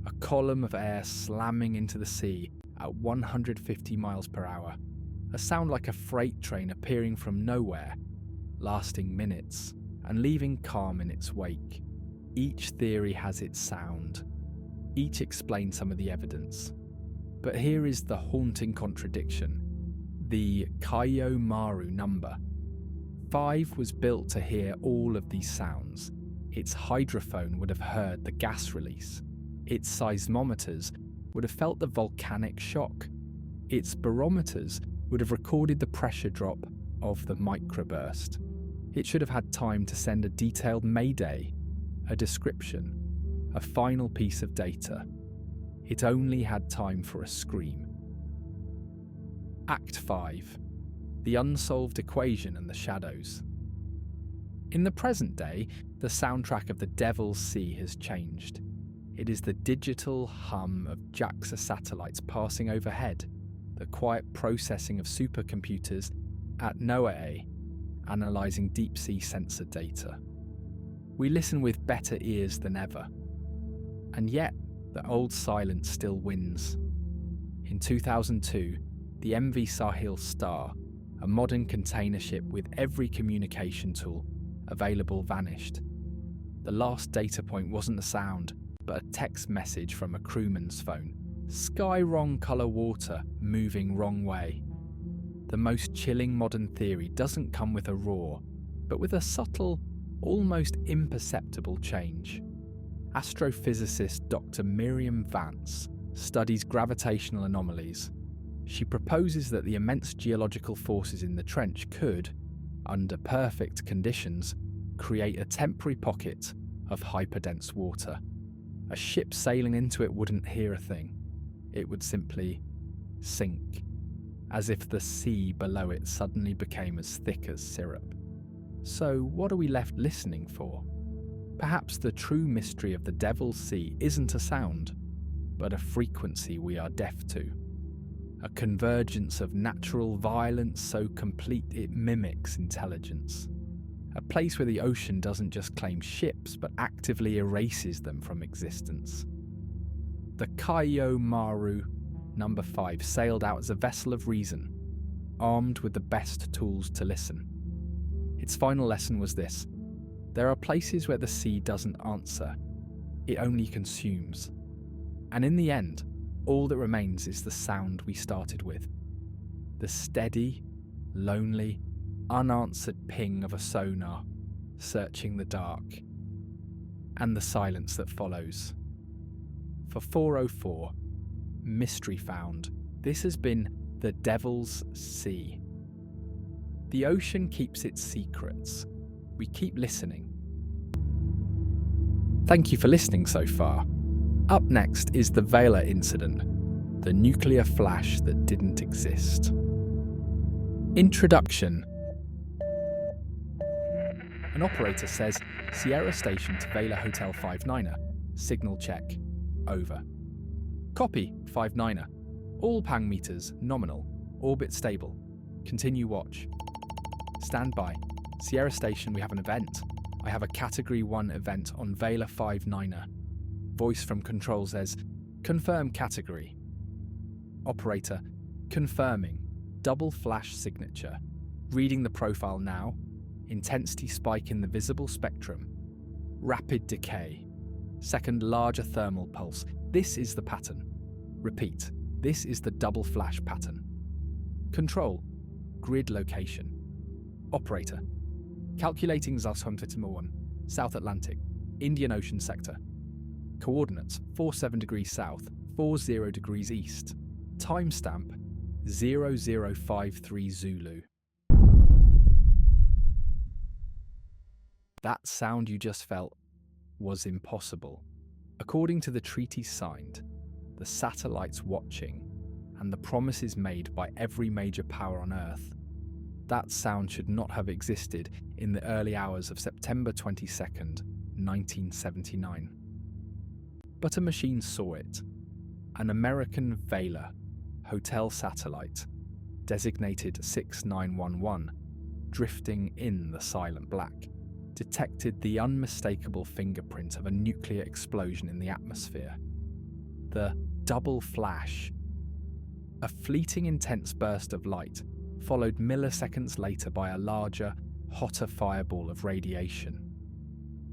a column of air slamming into the sea at 150 miles per hour, a sound like a freight train appearing from nowhere, lasting minutes and leaving calm in its wake. Each theory has its sound. Each explains some of the evidence. But here is the haunting contradiction. The Kaiyo Maru number. 5 was built to hear all of these sounds. Its hydrophone would have heard the gas release. Its seismometers would have felt the volcanic shock. Its barometers would have recorded the pressure drop of the microburst. It should have had time to send a detailed mayday, a description, a final piece of data. It only had time for a scream. Act 5. The unsolved equation and the shadows. In the present day, the soundtrack of the Devil's Sea has changed. It is the digital hum of JAXA satellites passing overhead, the quiet processing of supercomputers at NOAA, analysing deep-sea sensor data. We listen with better ears than ever. And yet, the old silence still wins. In 2002, the MV Sahil Star, a modern container ship with every communication tool available, vanished. The last data point wasn't a sound, but a text message from a crewman's phone. Sky wrong colour water, moving wrong way. The most chilling modern theory doesn't come with a roar, but with a subtle, almost imperceptible change. Astrophysicist Dr. Miriam Vance studies gravitational anomalies. She proposes that the immense geological forces in the trench could, under perfect conditions, create a temporary pocket of hyperdense water. A ship sailing into it wouldn't hear a thing. It would simply sink, as if the sea below it suddenly became as thick as syrup. So what are we left listening for? Perhaps the true mystery of the Devil's Sea isn't a sound, but a frequency we are deaf to. A convergence of natural violence so complete it mimics intelligence. A place where the ocean doesn't just claim ships, but actively erases them from existence. The Kaiyo Maru No. 5 sailed out as a vessel of reason, armed with the best tools to listen. Its final lesson was this: there are places where the sea doesn't answer, it only consumes. And in the end, all that remains is the sound we started with. The steady, lonely, unanswered ping of a sonar searching the dark, and the silence that follows. For 404, Mystery Found, this has been the Devil's Sea. The ocean keeps its secrets. We keep listening. Thank you for listening so far. Up next is the Vela Incident, the nuclear flash that didn't exist. Introduction. An operator says, Sierra Station to Vela Hotel 59er. Signal check. Over. Copy, 59er. All pang meters nominal. Orbit stable. Continue watch. Stand by. Sierra Station, we have an event. I have a Category 1 event on Vela 59er. Voice from control says, confirm category. Operator, confirming. Double flash signature. Reading the profile now. Intensity spike in the visible spectrum. Rapid decay. Second larger thermal pulse. This is the pattern. Repeat, this is the double flash pattern. Control, grid location. Operator, calculating Zasumfitimoan, South Atlantic, Indian Ocean sector. Coordinates 47 degrees south, 40 degrees east. Timestamp 0053 Zulu. That sound you just felt was impossible. According to the treaties signed, the satellites watching, and the promises made by every major power on Earth, that sound should not have existed in the early hours of September 22nd, 1979. But a machine saw it. An American Vela hotel satellite, designated 6911, drifting in the silent black, detected the unmistakable fingerprint of a nuclear explosion in the atmosphere. The double flash. A fleeting intense burst of light, followed milliseconds later by a larger, hotter fireball of radiation.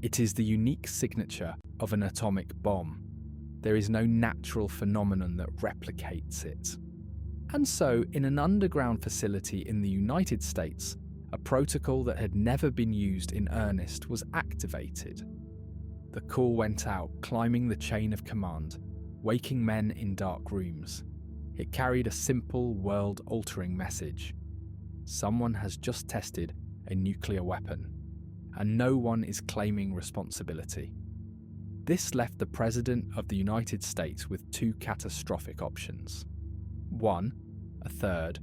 It is the unique signature of an atomic bomb. There is no natural phenomenon that replicates it. And so, in an underground facility in the United States, a protocol that had never been used in earnest was activated. The call went out, climbing the chain of command, waking men in dark rooms. It carried a simple, world-altering message. Someone has just tested a nuclear weapon, and no one is claiming responsibility. This left the President of the United States with two catastrophic options. One, a third,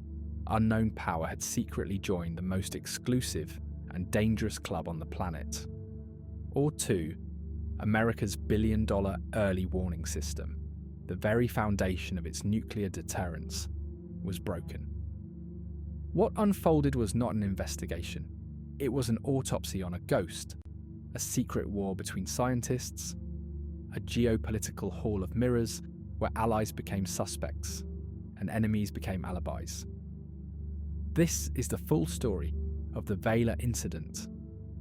unknown power had secretly joined the most exclusive and dangerous club on the planet. Or two, America's billion-dollar early warning system, the very foundation of its nuclear deterrence, was broken. What unfolded was not an investigation. It was an autopsy on a ghost, a secret war between scientists, a geopolitical hall of mirrors where allies became suspects and enemies became alibis. This is the full story of the Vela Incident,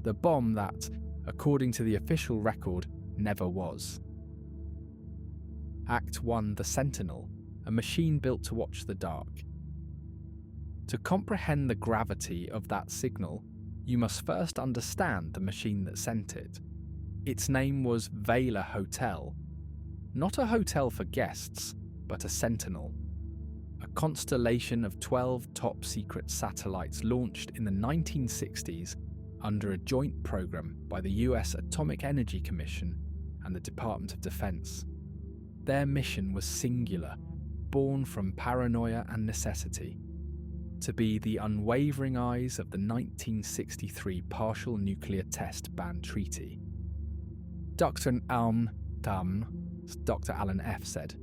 the bomb that, according to the official record, never was. Act 1, The Sentinel, a machine built to watch the dark. To comprehend the gravity of that signal, you must first understand the machine that sent it. Its name was Vela Hotel. Not a hotel for guests, but a sentinel. A constellation of 12 top-secret satellites launched in the 1960s under a joint program by the US Atomic Energy Commission and the Department of Defense. Their mission was singular, born from paranoia and necessity, to be the unwavering eyes of the 1963 Partial Nuclear Test Ban Treaty. Dr. Dr. Alan F. said,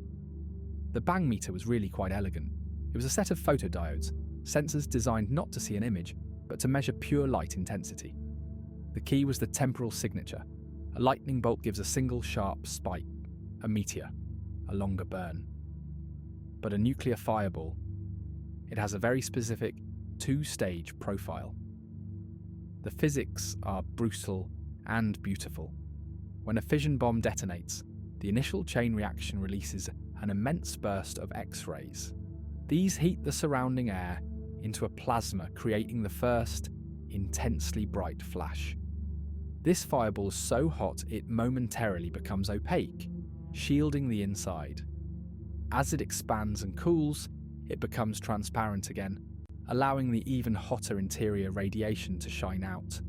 "The bang meter was really quite elegant. It was a set of photodiodes, sensors designed not to see an image, but to measure pure light intensity. The key was the temporal signature. A lightning bolt gives a single sharp spike, a meteor, a longer burn. But a nuclear fireball, it has a very specific two-stage profile. The physics are brutal and beautiful. When a fission bomb detonates, the initial chain reaction releases an immense burst of X-rays. These heat the surrounding air into a plasma, creating the first intensely bright flash. This fireball is so hot it momentarily becomes opaque, shielding the inside. As it expands and cools, it becomes transparent again, allowing the even hotter interior radiation to shine out.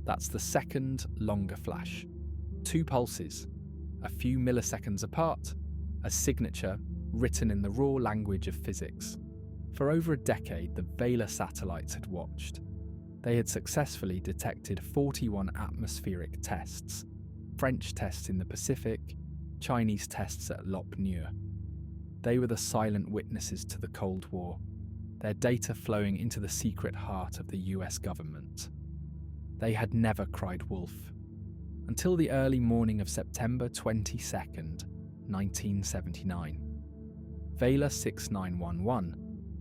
That's the second, longer flash. 2 pulses, a few milliseconds apart, a signature written in the raw language of physics. For over a decade, the Vela satellites had watched. They had successfully detected 41 atmospheric tests, French tests in the Pacific, Chinese tests at Lop Nue. They were the silent witnesses to the Cold War, their data flowing into the secret heart of the US government. They had never cried wolf, until the early morning of September 22nd, 1979. Vela 6911,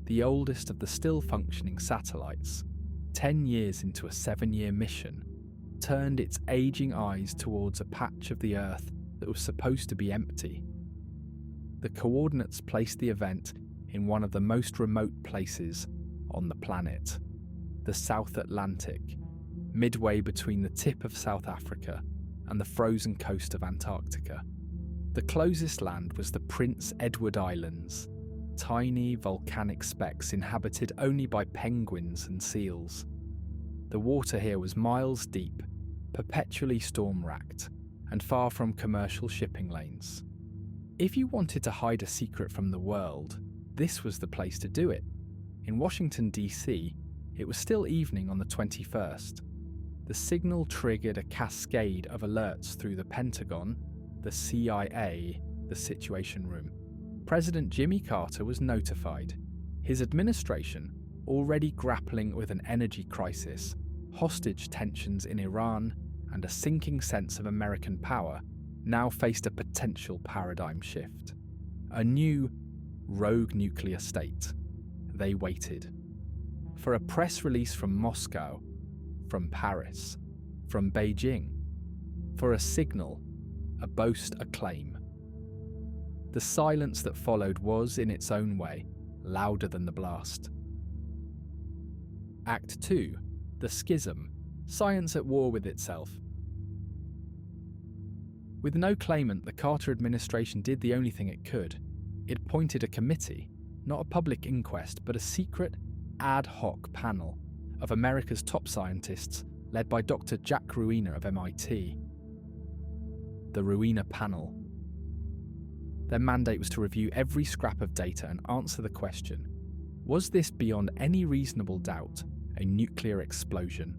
the oldest of the still-functioning satellites, 10 years into a 7-year mission, turned its aging eyes towards a patch of the Earth that was supposed to be empty. The coordinates placed the event in one of the most remote places on the planet, the South Atlantic, midway between the tip of South Africa and the frozen coast of Antarctica. The closest land was the Prince Edward Islands, tiny volcanic specks inhabited only by penguins and seals. The water here was miles deep, perpetually storm-racked, and far from commercial shipping lanes. If you wanted to hide a secret from the world, this was the place to do it. In Washington, D.C., it was still evening on the 21st. The signal triggered a cascade of alerts through the Pentagon, the CIA, the Situation Room. President Jimmy Carter was notified. His administration, already grappling with an energy crisis, hostage tensions in Iran, and a sinking sense of American power, now faced a potential paradigm shift. A new, rogue nuclear state. They waited. For a press release from Moscow, from Paris, from Beijing. For a signal, a boast, a claim. The silence that followed was, in its own way, louder than the blast. Act 2. The Schism. Science at war with itself. With no claimant, the Carter administration did the only thing it could. It appointed a committee, not a public inquest, but a secret, ad hoc panel of America's top scientists, led by Dr. Jack Ruina of MIT. The Ruina Panel. Their mandate was to review every scrap of data and answer the question, was this beyond any reasonable doubt a nuclear explosion?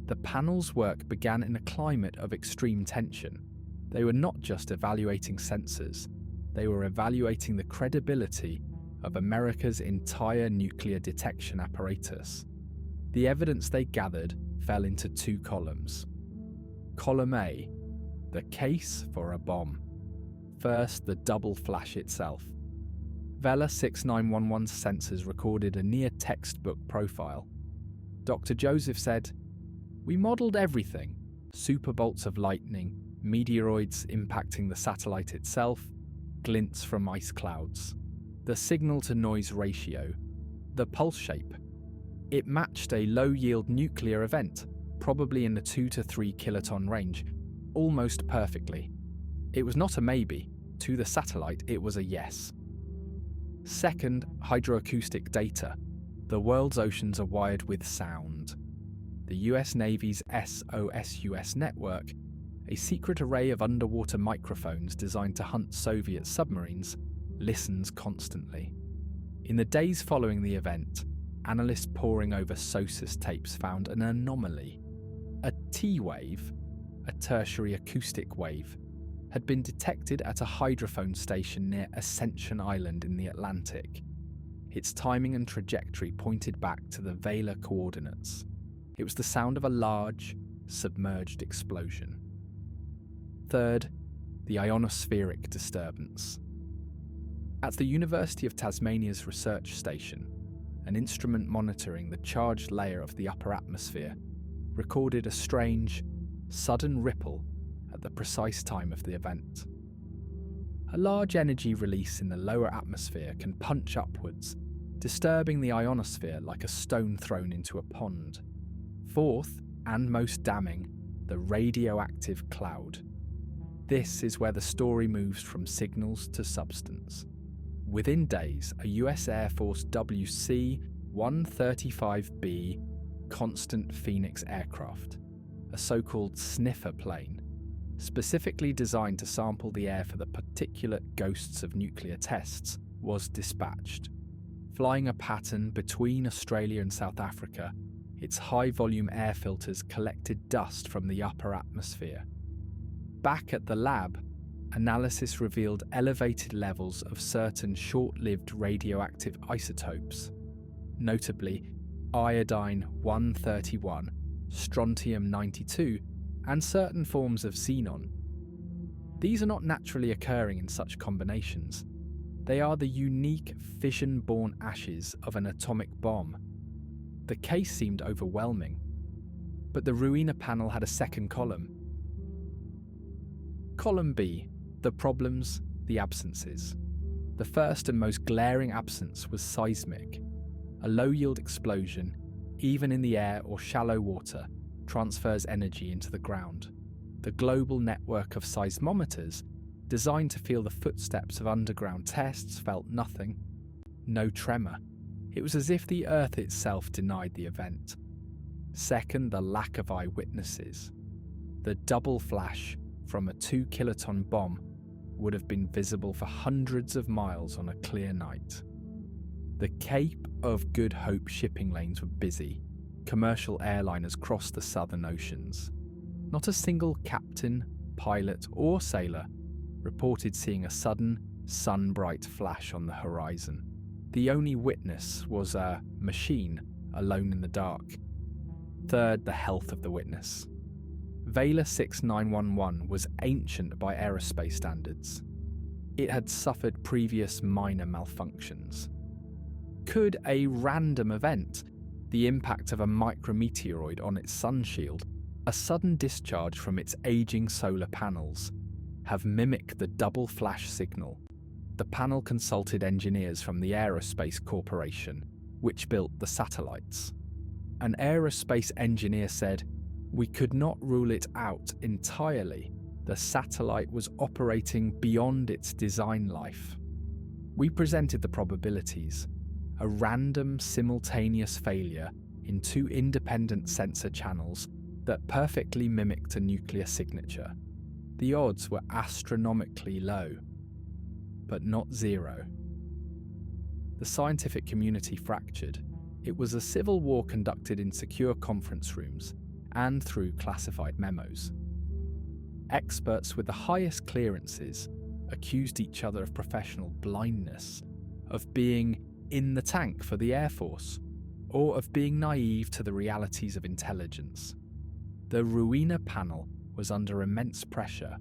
The panel's work began in a climate of extreme tension. They were not just evaluating sensors, they were evaluating the credibility of America's entire nuclear detection apparatus. The evidence they gathered fell into two columns. Column A, the case for a bomb. First, the double flash itself. Vela 6911's sensors recorded a near textbook profile. Dr. Joseph said, "We modelled everything, superbolts of lightning, meteoroids impacting the satellite itself, glints from ice clouds. The signal-to-noise ratio, the pulse shape. It matched a low-yield nuclear event, probably in the 2 to 3 kiloton range, almost perfectly. It was not a maybe. To the satellite, it was a yes." Second, hydroacoustic data. The world's oceans are wired with sound. The US Navy's SOSUS network, a secret array of underwater microphones designed to hunt Soviet submarines, listens constantly. In the days following the event, analysts poring over SOSUS tapes found an anomaly. A T-wave, a tertiary acoustic wave, had been detected at a hydrophone station near Ascension Island in the Atlantic. Its timing and trajectory pointed back to the Vela coordinates. It was the sound of a large, submerged explosion. Third, the ionospheric disturbance. At the University of Tasmania's research station, an instrument monitoring the charged layer of the upper atmosphere recorded a strange, sudden ripple at the precise time of the event. A large energy release in the lower atmosphere can punch upwards, disturbing the ionosphere like a stone thrown into a pond. Fourth, and most damning, the radioactive cloud. This is where the story moves from signals to substance. Within days, a US Air Force WC-135B Constant Phoenix aircraft, a so-called sniffer plane, specifically designed to sample the air for the particulate ghosts of nuclear tests, was dispatched. Flying a pattern between Australia and South Africa, its high-volume air filters collected dust from the upper atmosphere. Back at the lab, analysis revealed elevated levels of certain short-lived radioactive isotopes, notably iodine-131, strontium-92, and certain forms of xenon. These are not naturally occurring in such combinations. They are the unique fission-born ashes of an atomic bomb. The case seemed overwhelming, but the Ruina panel had a second column. Column B, the problems, The absences. The first and most glaring absence was seismic. A low-yield explosion, even in the air or shallow water, transfers energy into the ground. The global network of seismometers, designed to feel the footsteps of underground tests, felt nothing. No tremor. It was as if the Earth itself denied the event. Second, the lack of eyewitnesses. The double flash from a 2-kiloton bomb would have been visible for hundreds of miles on a clear night. The Cape of Good Hope shipping lanes were busy. Commercial airliners crossed the southern oceans. Not a single captain, pilot, or sailor reported seeing a sudden, sun-bright flash on the horizon. The only witness was a machine alone in the dark. Third, the health of the witness. Vela 6911 was ancient by aerospace standards. It had suffered previous minor malfunctions. Could a random event, the impact of a micrometeoroid on its sun shield, a sudden discharge from its aging solar panels, have mimicked the double flash signal? The panel consulted engineers from the Aerospace Corporation, which built the satellites. An aerospace engineer said, "We could not rule it out entirely. The satellite was operating beyond its design life. We presented the probabilities. A random, simultaneous failure in 2 independent sensor channels that perfectly mimicked a nuclear signature. The odds were astronomically low, but not zero." The scientific community fractured. It was a civil war conducted in secure conference rooms and through classified memos. Experts with the highest clearances accused each other of professional blindness, of being in the tank for the Air Force, or of being naive to the realities of intelligence. The Ruina panel was under immense pressure.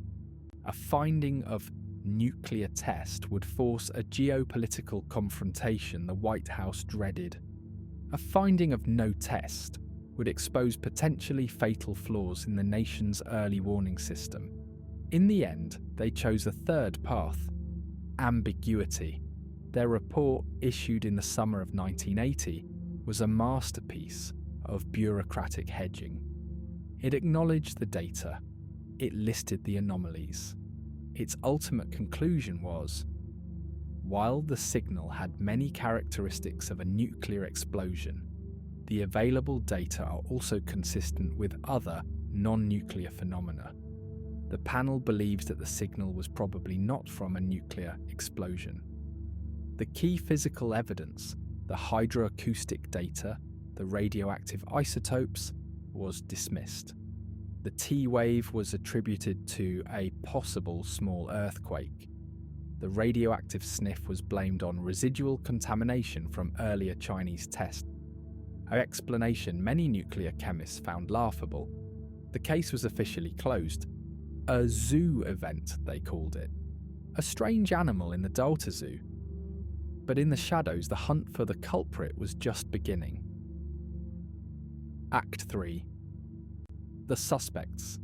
A finding of nuclear test would force a geopolitical confrontation the White House dreaded. A finding of no test would expose potentially fatal flaws in the nation's early warning system. In the end, they chose a third path: ambiguity. Their report, issued in the summer of 1980, was a masterpiece of bureaucratic hedging. It acknowledged the data. It listed the anomalies. Its ultimate conclusion was, while the signal had many characteristics of a nuclear explosion, the available data are also consistent with other non-nuclear phenomena. The panel believes that the signal was probably not from a nuclear explosion. The key physical evidence, the hydroacoustic data, the radioactive isotopes, was dismissed. The T-wave was attributed to a possible small earthquake. The radioactive sniff was blamed on residual contamination from earlier Chinese tests. An explanation many nuclear chemists found laughable. The case was officially closed. A zoo event, they called it. A strange animal in the Delta Zoo. But in the shadows, the hunt for the culprit was just beginning. Act 3. The Suspects.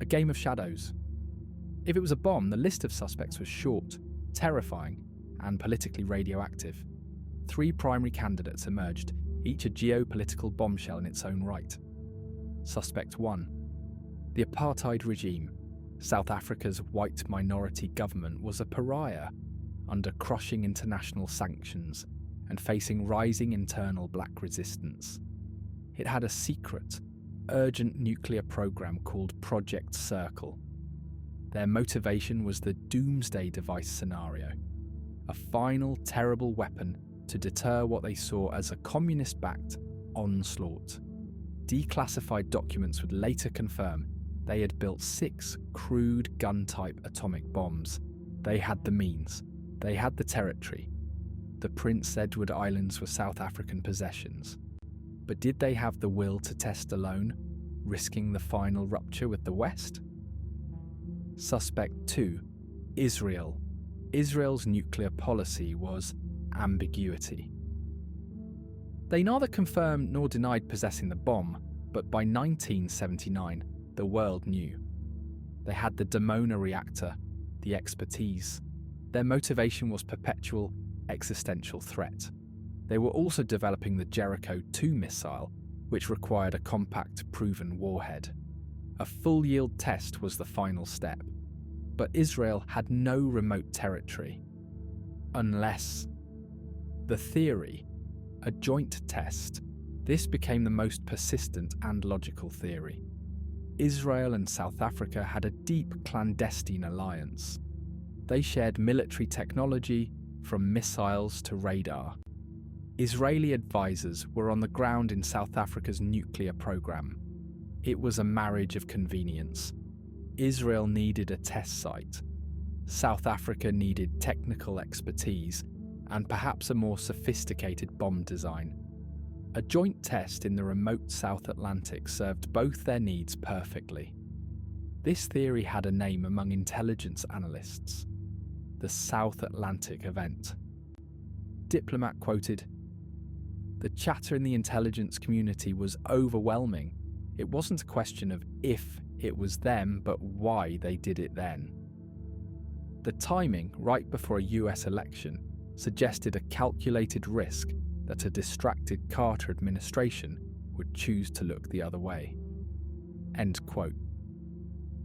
A game of shadows. If it was a bomb, the list of suspects was short, terrifying, and politically radioactive. 3 primary candidates emerged, each a geopolitical bombshell in its own right. Suspect 1. The apartheid regime. South Africa's white minority government was a pariah, under crushing international sanctions and facing rising internal black resistance. It had a secret, urgent nuclear program called Project Circle. Their motivation was the doomsday device scenario, a final terrible weapon to deter what they saw as a communist-backed onslaught. Declassified documents would later confirm they had built 6 crude gun-type atomic bombs. They had the means. They had the territory. The Prince Edward Islands were South African possessions. But did they have the will to test alone, risking the final rupture with the West? Suspect 2. Israel. Israel's nuclear policy was ambiguity. They neither confirmed nor denied possessing the bomb, but by 1979, the world knew. They had the Dimona reactor, the expertise. Their motivation was perpetual existential threat. They were also developing the Jericho-2 missile, which required a compact, proven warhead. A full-yield test was the final step, but Israel had no remote territory. Unless the theory, a joint test, this became the most persistent and logical theory. Israel and South Africa had a deep clandestine alliance. They shared military technology, from missiles to radar. Israeli advisors were on the ground in South Africa's nuclear program. It was a marriage of convenience. Israel needed a test site. South Africa needed technical expertise and perhaps a more sophisticated bomb design. A joint test in the remote South Atlantic served both their needs perfectly. This theory had a name among intelligence analysts: the South Atlantic Event. Diplomat quoted, "The chatter in the intelligence community was overwhelming. It wasn't a question of if it was them, but why they did it then." The timing, right before a US election, suggested a calculated risk that a distracted Carter administration would choose to look the other way. End quote.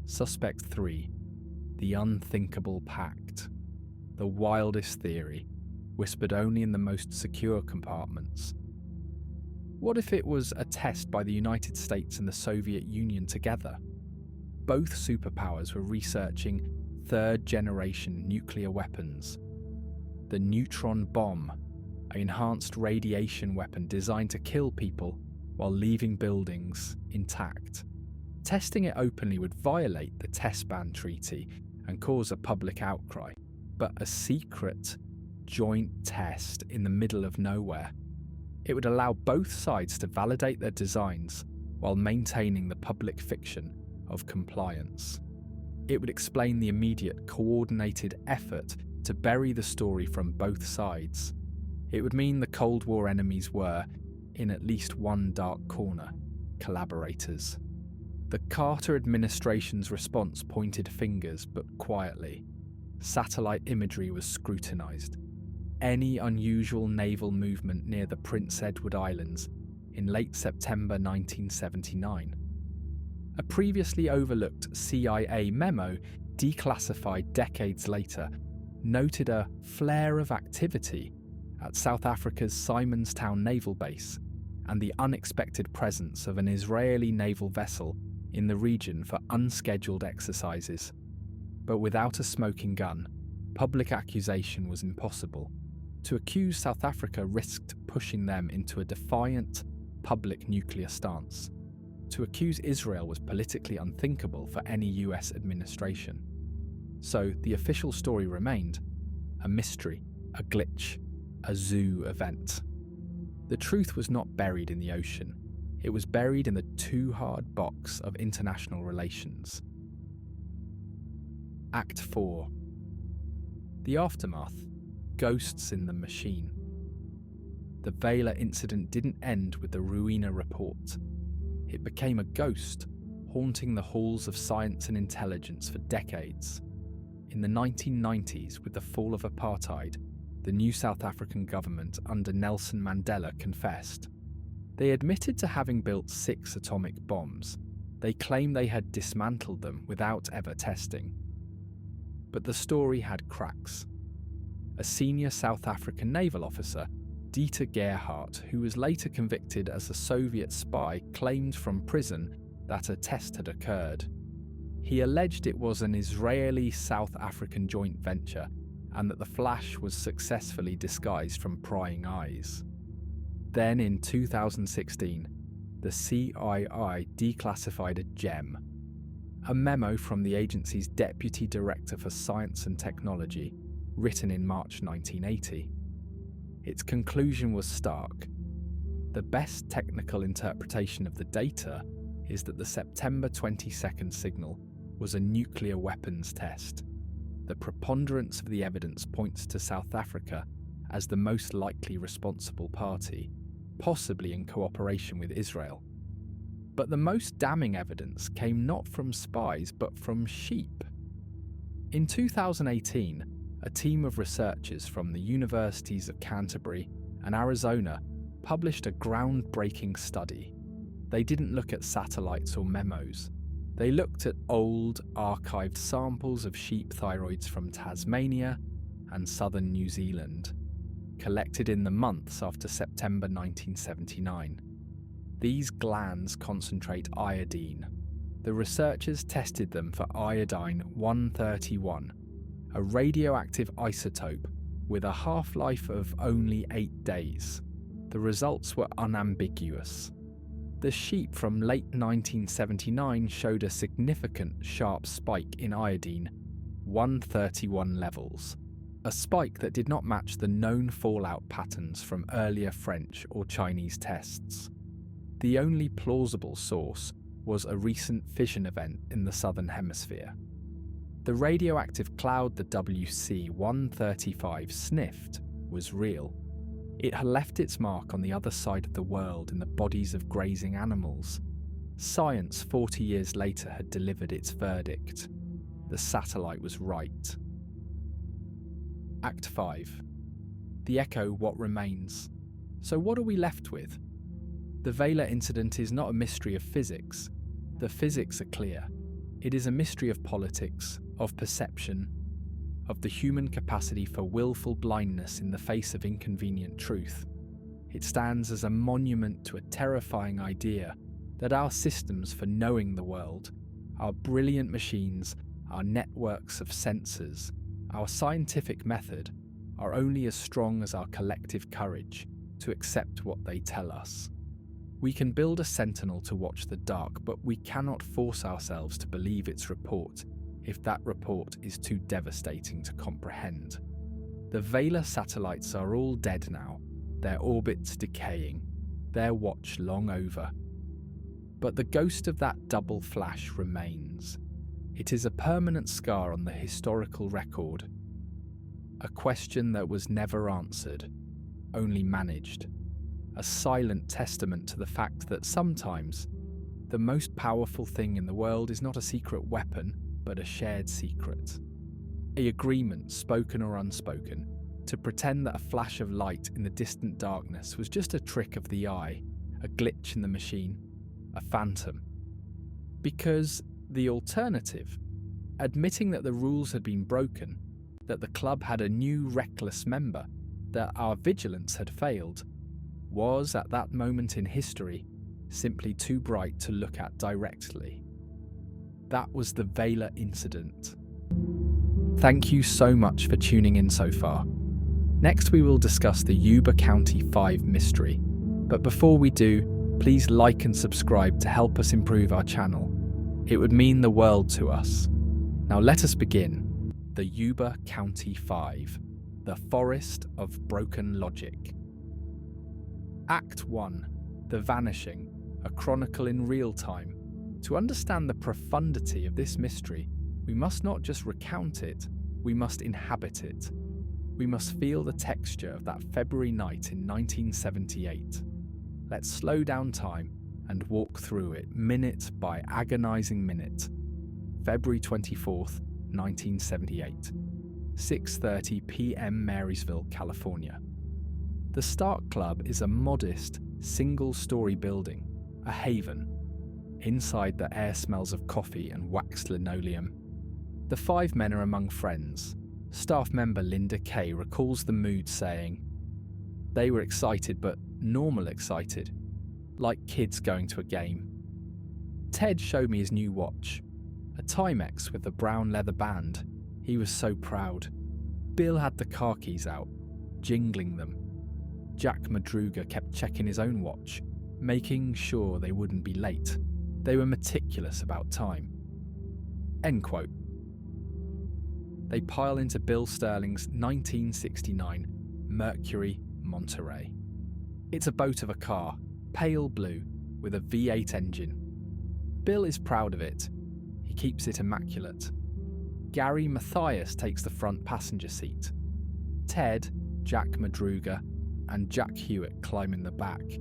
Suspect 3. The Unthinkable Pact. The wildest theory, whispered only in the most secure compartments. What if it was a test by the United States and the Soviet Union together? Both superpowers were researching third-generation nuclear weapons. The neutron bomb, an enhanced radiation weapon designed to kill people while leaving buildings intact. Testing it openly would violate the Test Ban Treaty and cause a public outcry, but a secret, joint test in the middle of nowhere. It would allow both sides to validate their designs while maintaining the public fiction of compliance. It would explain the immediate, coordinated effort to bury the story from both sides. It would mean the Cold War enemies were, in at least one dark corner, collaborators. The Carter administration's response pointed fingers, but quietly. Satellite imagery was scrutinized. Any unusual naval movement near the Prince Edward Islands in late September 1979. A previously overlooked CIA memo, declassified decades later, noted a flare of activity at South Africa's Simonstown naval base and the unexpected presence of an Israeli naval vessel in the region for unscheduled exercises. But without a smoking gun, public accusation was impossible. To accuse South Africa risked pushing them into a defiant, public nuclear stance. To accuse Israel was politically unthinkable for any US administration. So the official story remained a mystery, a glitch, a zoo event. The truth was not buried in the ocean. It was buried in the too hard box of international relations. Act 4. The aftermath. Ghosts in the machine. The Vela Incident didn't end with the Ruina report. It became a ghost, haunting the halls of science and intelligence for decades. In the 1990s, with the fall of apartheid, the new South African government under Nelson Mandela confessed. They admitted to having built 6 atomic bombs. They claimed they had dismantled them without ever testing. But the story had cracks. A senior South African naval officer, Dieter Gerhardt, who was later convicted as a Soviet spy, claimed from prison that a test had occurred. He alleged it was an Israeli-South African joint venture and that the flash was successfully disguised from prying eyes. Then in 2016, the CII declassified a gem, a memo from the agency's Deputy Director for Science and Technology, written in March 1980. Its conclusion was stark. The best technical interpretation of the data is that the September 22nd signal was a nuclear weapons test. The preponderance of the evidence points to South Africa as the most likely responsible party, possibly in cooperation with Israel. But the most damning evidence came not from spies but from sheep. In 2018, a team of researchers from the universities of Canterbury and Arizona published a groundbreaking study. They didn't look at satellites or memos. They looked at old, archived samples of sheep thyroids from Tasmania and southern New Zealand, collected in the months after September 1979. These glands concentrate iodine. The researchers tested them for iodine-131, a radioactive isotope with a half-life of only 8 days. The results were unambiguous. The sheep from late 1979 showed a significant sharp spike in iodine-131 levels, a spike that did not match the known fallout patterns from earlier French or Chinese tests. The only plausible source was a recent fission event in the southern hemisphere. The radioactive cloud the WC-135 sniffed was real. It had left its mark on the other side of the world in the bodies of grazing animals. Science 40 years later had delivered its verdict. The satellite was right. Act 5. The echo what remains. So what are we left with? The Vela Incident is not a mystery of physics. The physics are clear. It is a mystery of politics, of perception, of the human capacity for willful blindness in the face of inconvenient truth. It stands as a monument to a terrifying idea that our systems for knowing the world, our brilliant machines, our networks of sensors, our scientific method, are only as strong as our collective courage to accept what they tell us. We can build a sentinel to watch the dark, but we cannot force ourselves to believe its report if that report is too devastating to comprehend. The Vela satellites are all dead now, their orbits decaying, their watch long over. But the ghost of that double flash remains. It is a permanent scar on the historical record, a question that was never answered, only managed, a silent testament to the fact that sometimes the most powerful thing in the world is not a secret weapon, but a shared secret. An agreement, spoken or unspoken, to pretend that a flash of light in the distant darkness was just a trick of the eye, a glitch in the machine, a phantom. Because the alternative, admitting that the rules had been broken, that the club had a new reckless member, that our vigilance had failed, was, at that moment in history, simply too bright to look at directly. That was the Vela Incident. Thank you so much for tuning in so far. Next we will discuss the Yuba County Five mystery. But before we do, please like and subscribe to help us improve our channel. It would mean the world to us. Now let us begin. The Yuba County Five, the Forest of Broken Logic. Act 1. The Vanishing, a chronicle in real time. To understand the profundity of this mystery, we must not just recount it, we must inhabit it. We must feel the texture of that February night in 1978. Let's slow down time and walk through it minute by agonizing minute. February 24th, 1978. 6:30 p.m. Marysville, California. The Stark Club is a modest, single-story building, a haven. Inside, the air smells of coffee and waxed linoleum. The five men are among friends. Staff member Linda Kay recalls the mood saying, "They were excited, but normal excited, like kids going to a game." Ted showed me his new watch, a Timex with a brown leather band. He was so proud. Bill had the car keys out, jingling them. Jack Madruga kept checking his own watch, making sure they wouldn't be late. They were meticulous about time. End quote. They pile into Bill Sterling's 1969 Mercury Monterey. It's a boat of a car, pale blue, with a V8 engine. Bill is proud of it. He keeps it immaculate. Gary Mathias takes the front passenger seat. Ted, Jack Madruga, and Jack Hewitt climb in the back.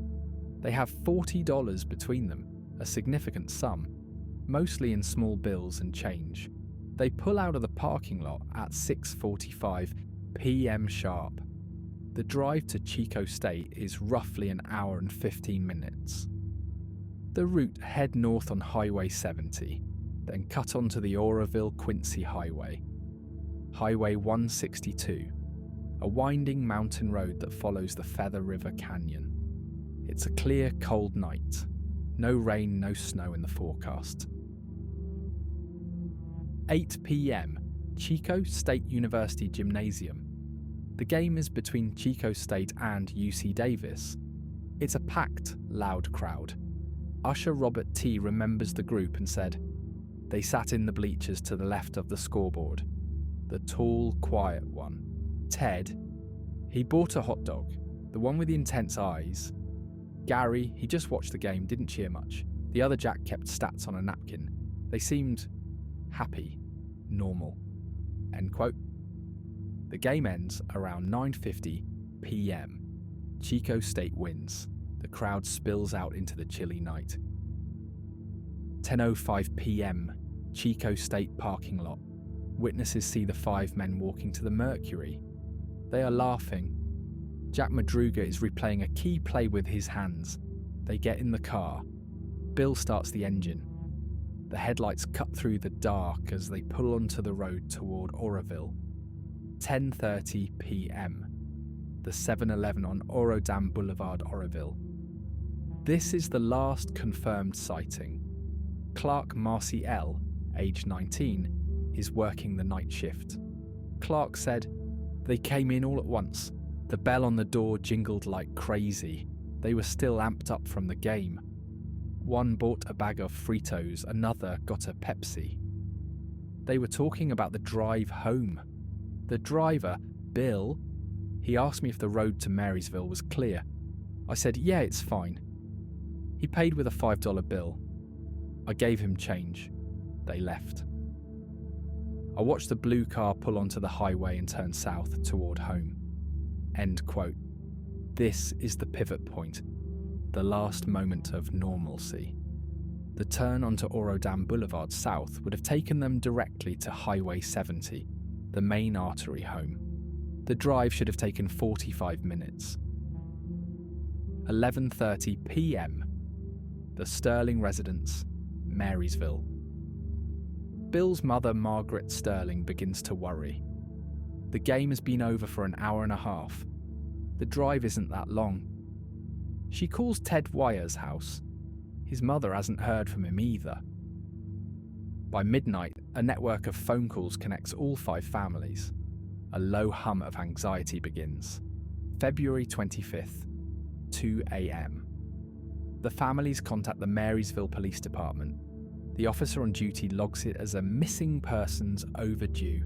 They have $40 between them, a significant sum, mostly in small bills and change. They pull out of the parking lot at 6:45 p.m. sharp. The drive to Chico State is roughly an hour and 15 minutes. The route head north on Highway 70, then cut onto the Oroville-Quincy Highway. Highway 162, a winding mountain road that follows the Feather River Canyon. It's a clear, cold night. No rain, no snow in the forecast. 8 p.m, Chico State University Gymnasium. The game is between Chico State and UC Davis. It's a packed, loud crowd. Usher Robert T. remembers the group and said, "They sat in the bleachers to the left of the scoreboard. The tall, quiet one. Ted, he bought a hot dog, the one with the intense eyes. Gary, he just watched the game, didn't cheer much. The other Jack kept stats on a napkin. They seemed happy, normal." End quote. The game ends around 9:50 p.m. Chico State wins. The crowd spills out into the chilly night. 10:05 p.m. Chico State parking lot. Witnesses see the five men walking to the Mercury. They are laughing. Jack Madruga is replaying a key play with his hands. They get in the car. Bill starts the engine. The headlights cut through the dark as they pull onto the road toward Oroville. 10:30 p.m. The 7-Eleven on Oro-Dam Boulevard, Oroville. This is the last confirmed sighting. Clark Marcy L., age 19, is working the night shift. Clark said, "They came in all at once. The bell on the door jingled like crazy. They were still amped up from the game. One bought a bag of Fritos, another got a Pepsi. They were talking about the drive home. The driver, Bill, he asked me if the road to Marysville was clear. I said, yeah, it's fine. He paid with a $5 bill. I gave him change. They left. I watched the blue car pull onto the highway and turn south toward home." End quote. This is the pivot point, the last moment of normalcy. The turn onto Oro-Dam Boulevard south would have taken them directly to Highway 70, the main artery home. The drive should have taken 45 minutes. 11:30 p.m. The Sterling residence, Marysville. Bill's mother, Margaret Sterling, begins to worry. The game has been over for an hour and a half. The drive isn't that long. She calls Ted Wyer's house. His mother hasn't heard from him either. By midnight, a network of phone calls connects all five families. A low hum of anxiety begins. February 25th, 2 a.m. The families contact the Marysville Police Department. The officer on duty logs it as a missing persons overdue.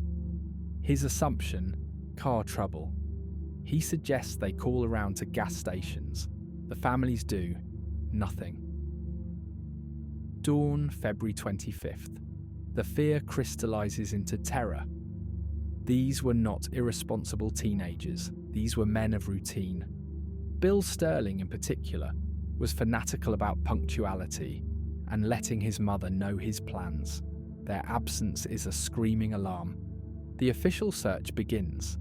His assumption, car trouble. He suggests they call around to gas stations. The families do nothing. Dawn, February 25th. The fear crystallizes into terror. These were not irresponsible teenagers. These were men of routine. Bill Sterling, in particular, was fanatical about punctuality and letting his mother know his plans. Their absence is a screaming alarm. The official search begins.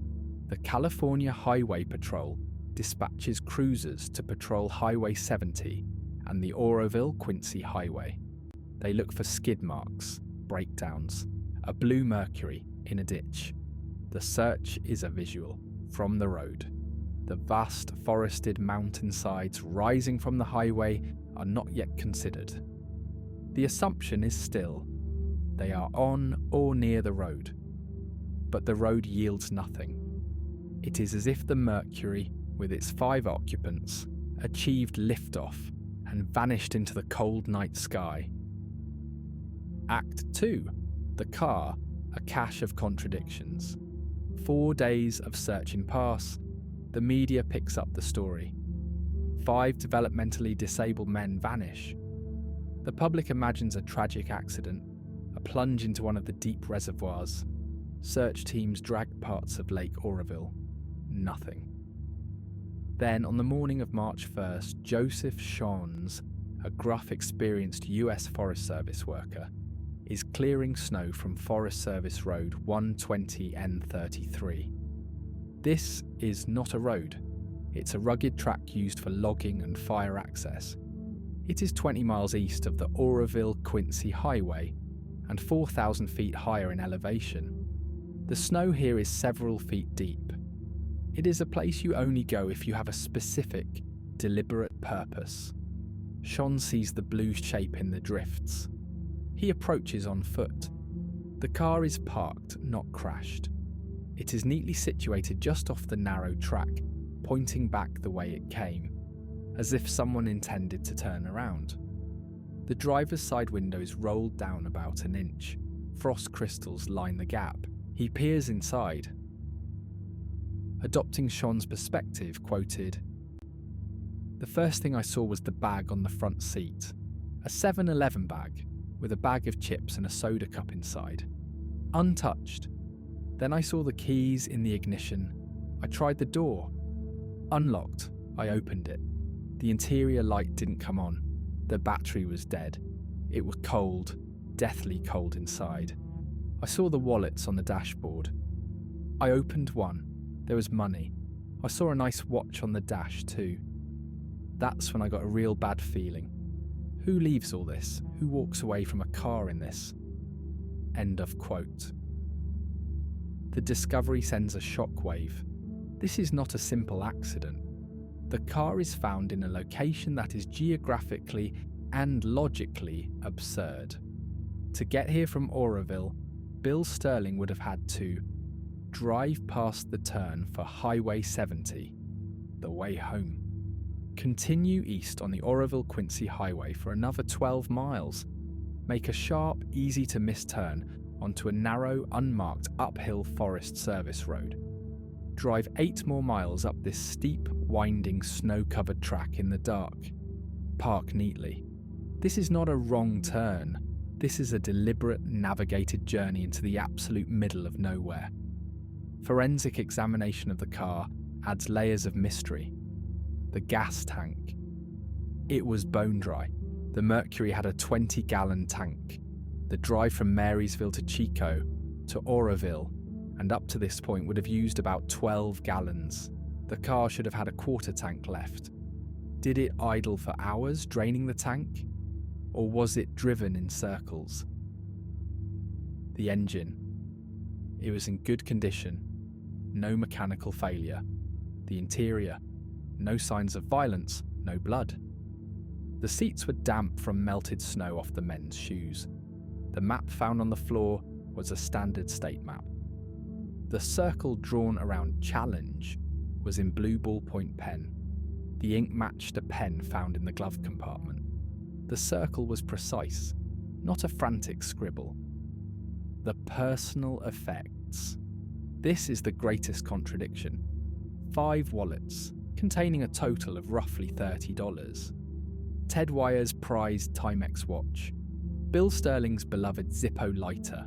The California Highway Patrol dispatches cruisers to patrol Highway 70 and the Oroville-Quincy Highway. They look for skid marks, breakdowns, a blue Mercury in a ditch. The search is a visual from the road. The vast forested mountainsides rising from the highway are not yet considered. The assumption is still, they are on or near the road. But the road yields nothing. It is as if the Mercury, with its 5 occupants, achieved liftoff and vanished into the cold night sky. Act 2. The car, a cache of contradictions. 4 days of searching pass. The media picks up the story. 5 developmentally disabled men vanish. The public imagines a tragic accident, a plunge into one of the deep reservoirs. Search teams drag parts of Lake Oroville. Nothing. Then, on the morning of March 1st, Joseph Shawns, a gruff, experienced US Forest Service worker, is clearing snow from Forest Service Road 120N33. This is not a road. It's a rugged track used for logging and fire access. It is 20 miles east of the Oroville-Quincy Highway and 4,000 feet higher in elevation. The snow here is several feet deep. It is a place you only go if you have a specific, deliberate purpose. Sean sees the blue shape in the drifts. He approaches on foot. The car is parked, not crashed. It is neatly situated just off the narrow track, pointing back the way it came, as if someone intended to turn around. The driver's side windows rolled down about an inch. Frost crystals line the gap. He peers inside. Adopting Sean's perspective, quoted, "The first thing I saw was the bag on the front seat. A 7-Eleven bag, with a bag of chips and a soda cup inside. Untouched. Then I saw the keys in the ignition. I tried the door. Unlocked. I opened it. The interior light didn't come on. The battery was dead. It was cold, deathly cold inside. I saw the wallets on the dashboard. I opened one. There was money. I saw a nice watch on the dash too. That's when I got a real bad feeling. Who leaves all this? Who walks away from a car in this?" End of quote. The discovery sends a shockwave. This is not a simple accident. The car is found in a location that is geographically and logically absurd. To get here from Oroville, Bill Sterling would have had to drive past the turn for Highway 70, the way home, continue east on the Oroville-Quincy Highway for another 12 miles, make a sharp, easy-to-miss turn onto a narrow, unmarked uphill Forest Service road, drive 8 more miles up this steep, winding, snow-covered track in the dark, park neatly. This is not a wrong turn. This is a deliberate, navigated journey into the absolute middle of nowhere. Forensic examination of the car adds layers of mystery. The gas tank. It was bone dry. The Mercury had a 20-gallon tank. The drive from Marysville to Chico to Oroville and up to this point would have used about 12 gallons. The car should have had a quarter tank left. Did it idle for hours, draining the tank? Or was it driven in circles? The engine. It was in good condition. No mechanical failure. The interior. No signs of violence, no blood. The seats were damp from melted snow off the men's shoes. The map found on the floor was a standard state map. The circle drawn around Challenge was in blue ballpoint pen. The ink matched a pen found in the glove compartment. The circle was precise, not a frantic scribble. The personal effects. This is the greatest contradiction. 5 wallets, containing a total of roughly $30. Ted Wyer's prized Timex watch. Bill Sterling's beloved Zippo lighter.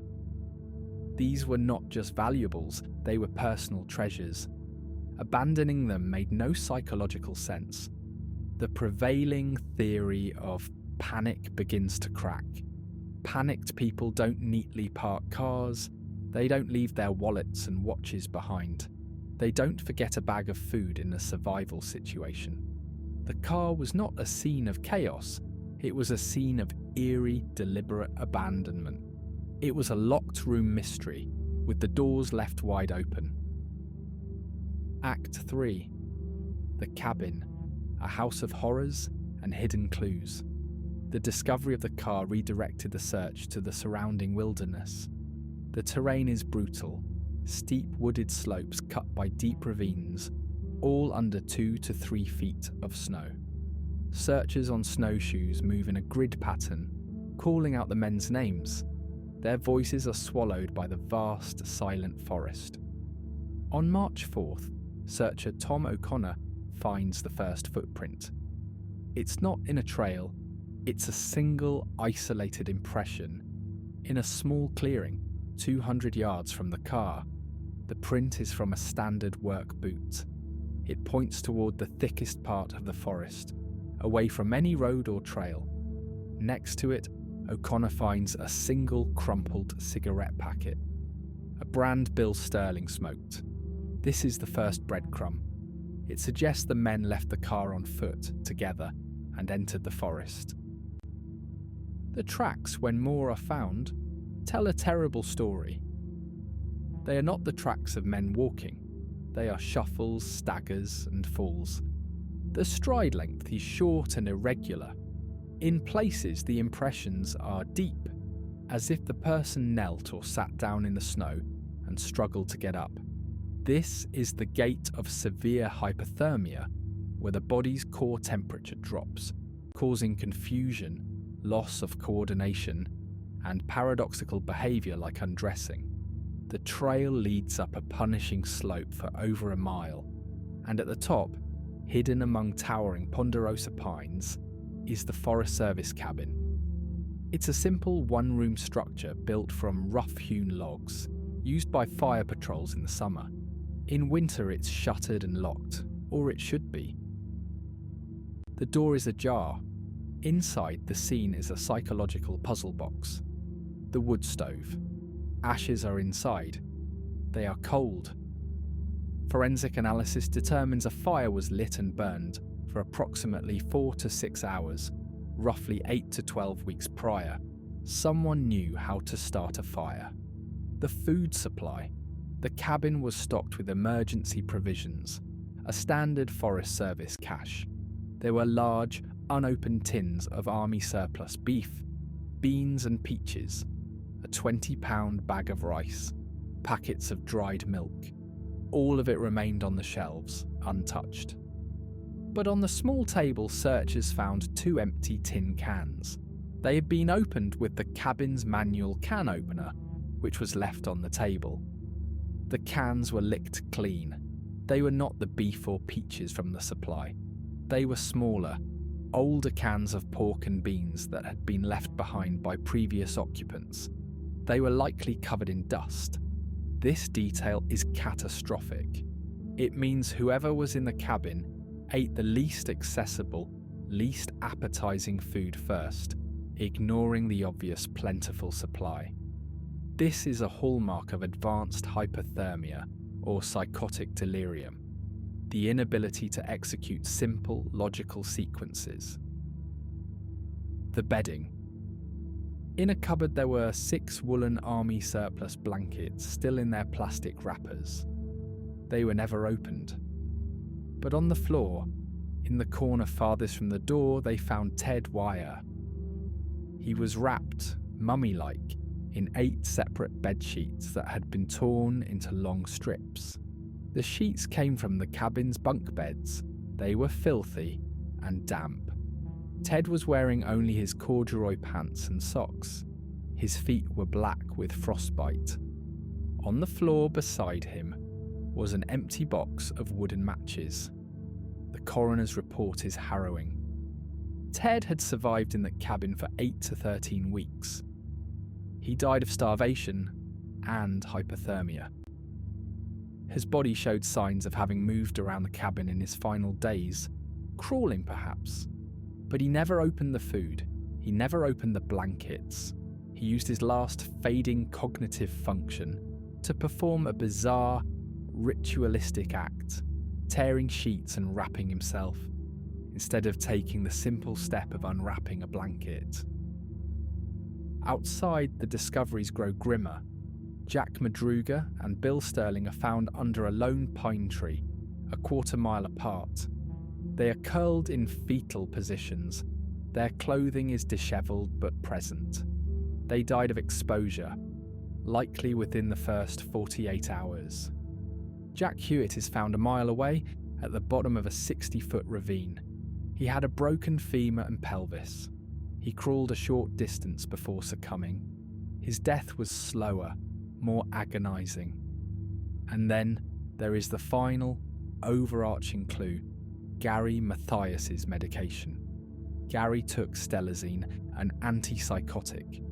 These were not just valuables, they were personal treasures. Abandoning them made no psychological sense. The prevailing theory of panic begins to crack. Panicked people don't neatly park cars. They don't leave their wallets and watches behind. They don't forget a bag of food in a survival situation. The car was not a scene of chaos. It was a scene of eerie, deliberate abandonment. It was a locked room mystery, with the doors left wide open. Act 3. The cabin, a house of horrors and hidden clues. The discovery of the car redirected the search to the surrounding wilderness. The terrain is brutal, steep wooded slopes cut by deep ravines, all under 2 to 3 feet of snow. Searchers on snowshoes move in a grid pattern, calling out the men's names. Their voices are swallowed by the vast, silent forest. On March 4th, searcher Tom O'Connor finds the first footprint. It's not in a trail, it's a single, isolated impression in a small clearing, 200 yards from the car. The print is from a standard work boot. It points toward the thickest part of the forest, away from any road or trail. Next to it, O'Connor finds a single crumpled cigarette packet, a brand Bill Sterling smoked. This is the first breadcrumb. It suggests the men left the car on foot together and entered the forest. The tracks, when more are found, tell a terrible story. They are not the tracks of men walking. They are shuffles, staggers, and falls. The stride length is short and irregular. In places, the impressions are deep, as if the person knelt or sat down in the snow and struggled to get up. This is the gait of severe hypothermia, where the body's core temperature drops, causing confusion, loss of coordination, and paradoxical behaviour like undressing. The trail leads up a punishing slope for over a mile, and at the top, hidden among towering ponderosa pines, is the Forest Service cabin. It's a simple one-room structure built from rough-hewn logs, used by fire patrols in the summer. In winter it's shuttered and locked, or it should be. The door is ajar. Inside, the scene is a psychological puzzle box. The wood stove. Ashes are inside. They are cold. Forensic analysis determines a fire was lit and burned for approximately 4 to 6 hours, roughly 8 to 12 weeks prior. Someone knew how to start a fire. The food supply. The cabin was stocked with emergency provisions, a standard Forest Service cache. There were large, unopened tins of Army surplus beef, beans and peaches, a 20-pound bag of rice, packets of dried milk. All of it remained on the shelves, untouched. But on the small table, searchers found 2 empty tin cans. They had been opened with the cabin's manual can opener, which was left on the table. The cans were licked clean. They were not the beef or peaches from the supply. They were smaller, older cans of pork and beans that had been left behind by previous occupants. They were likely covered in dust. This detail is catastrophic. It means whoever was in the cabin ate the least accessible, least appetizing food first, ignoring the obvious plentiful supply. This is a hallmark of advanced hypothermia or psychotic delirium, the inability to execute simple, logical sequences. The bedding. In a cupboard there were 6 woolen army surplus blankets still in their plastic wrappers. They were never opened. But on the floor, in the corner farthest from the door, they found Ted Wire. He was wrapped, mummy-like, in 8 separate bed sheets that had been torn into long strips. The sheets came from the cabin's bunk beds. They were filthy and damp. Ted was wearing only his corduroy pants and socks. His feet were black with frostbite. On the floor beside him was an empty box of wooden matches. The coroner's report is harrowing. Ted had survived in the cabin for 8 to 13 weeks. He died of starvation and hypothermia. His body showed signs of having moved around the cabin in his final days, crawling perhaps. But he never opened the food. He never opened the blankets. He used his last fading cognitive function to perform a bizarre, ritualistic act, tearing sheets and wrapping himself, instead of taking the simple step of unwrapping a blanket. Outside, the discoveries grow grimmer. Jack Madruga and Bill Sterling are found under a lone pine tree, a quarter-mile apart. They are curled in fetal positions. Their clothing is dishevelled but present. They died of exposure, likely within the first 48 hours. Jack Hewitt is found a mile away at the bottom of a 60-foot ravine. He had a broken femur and pelvis. He crawled a short distance before succumbing. His death was slower, more agonising. And then there is the final, overarching clue: Gary Mathias's medication. Gary took stelazine, an antipsychotic.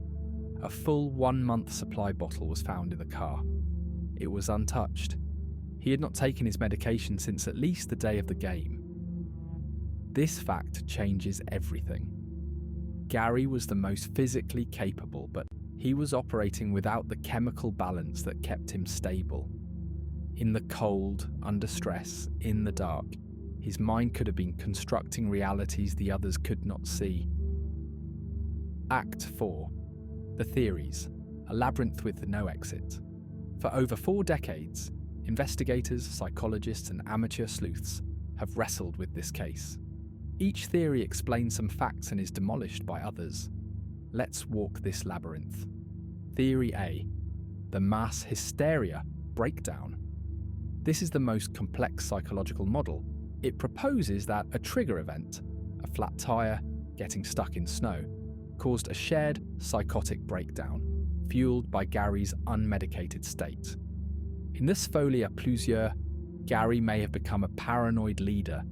A full 1-month supply bottle was found in the car. It was untouched. He had not taken his medication since at least the day of the game. This fact changes everything. Gary was the most physically capable, but he was operating without the chemical balance that kept him stable. In the cold, under stress, in the dark, his mind could have been constructing realities the others could not see. Act 4. The Theories, a labyrinth with no exit. For over 4 decades, investigators, psychologists, and amateur sleuths have wrestled with this case. Each theory explains some facts and is demolished by others. Let's walk this labyrinth. Theory A. The mass hysteria breakdown. This is the most complex psychological model. It proposes that a trigger event, a flat tire, getting stuck in snow, caused a shared psychotic breakdown, fueled by Gary's unmedicated state. In this folie à plusieurs, Gary may have become a paranoid leader,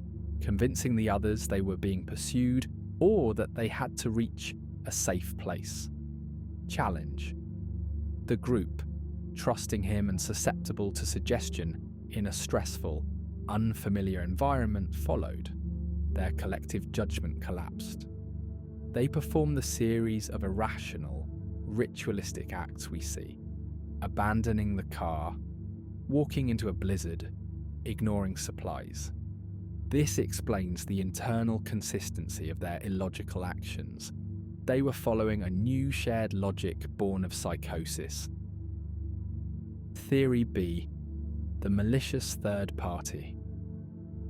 convincing the others they were being pursued or that they had to reach a safe place. Challenge. The group, trusting him and susceptible to suggestion in a stressful, unfamiliar environment, followed. Their collective judgment collapsed. They performed the series of irrational, ritualistic acts we see: abandoning the car, walking into a blizzard, ignoring supplies. This explains the internal consistency of their illogical actions. They were following a new shared logic born of psychosis. Theory B. The malicious third party.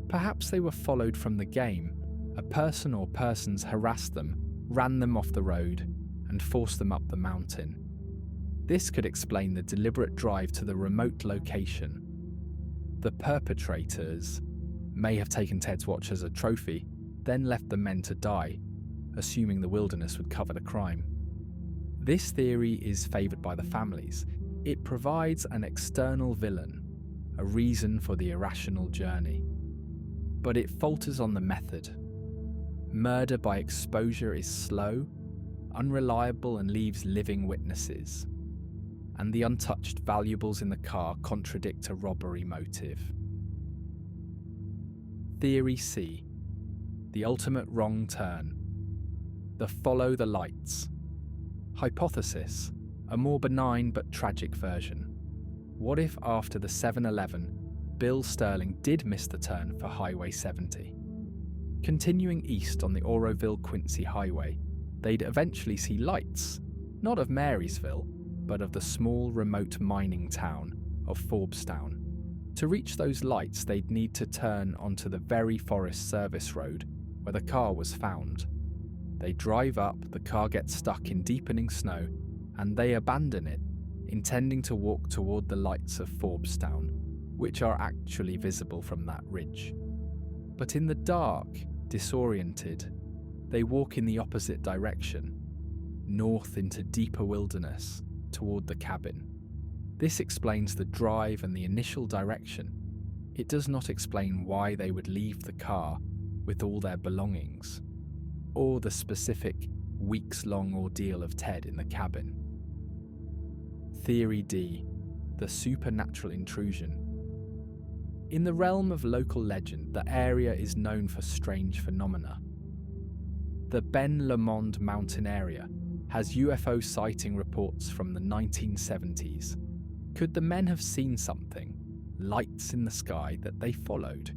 Perhaps they were followed from the game. A person or persons harassed them, ran them off the road, and forced them up the mountain. This could explain the deliberate drive to the remote location. The perpetrators may have taken Ted's watch as a trophy, then left the men to die, assuming the wilderness would cover the crime. This theory is favoured by the families. It provides an external villain, a reason for the irrational journey. But it falters on the method. Murder by exposure is slow, unreliable, and leaves living witnesses. And the untouched valuables in the car contradict a robbery motive. Theory C. The ultimate wrong turn. The follow the lights. Hypothesis. A more benign but tragic version. What if after the 7-Eleven, Bill Sterling did miss the turn for Highway 70? Continuing east on the Oroville-Quincy Highway, they'd eventually see lights, not of Marysville, but of the small remote mining town of Forbestown. To reach those lights, they'd need to turn onto the very Forest Service Road where the car was found. They drive up, the car gets stuck in deepening snow, and they abandon it, intending to walk toward the lights of Forbestown, which are actually visible from that ridge. But in the dark, disoriented, they walk in the opposite direction, north into deeper wilderness, toward the cabin. This explains the drive and the initial direction. It does not explain why they would leave the car with all their belongings, or the specific weeks-long ordeal of Ted in the cabin. Theory D. The supernatural intrusion. In the realm of local legend, the area is known for strange phenomena. The Ben Lomond mountain area has UFO sighting reports from the 1970s. Could the men have seen something, lights in the sky, that they followed?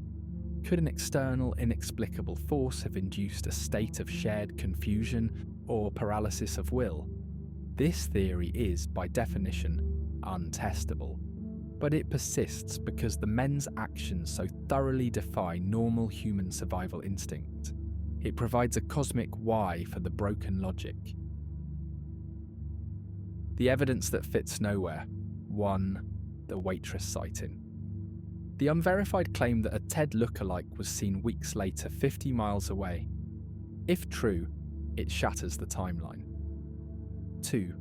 Could an external, inexplicable force have induced a state of shared confusion or paralysis of will? This theory is, by definition, untestable, but it persists because the men's actions so thoroughly defy normal human survival instinct. It provides a cosmic why for the broken logic. The evidence that fits nowhere. 1. The waitress sighting. The unverified claim that a Ted lookalike was seen weeks later 50 miles away. If true, it shatters the timeline. 2.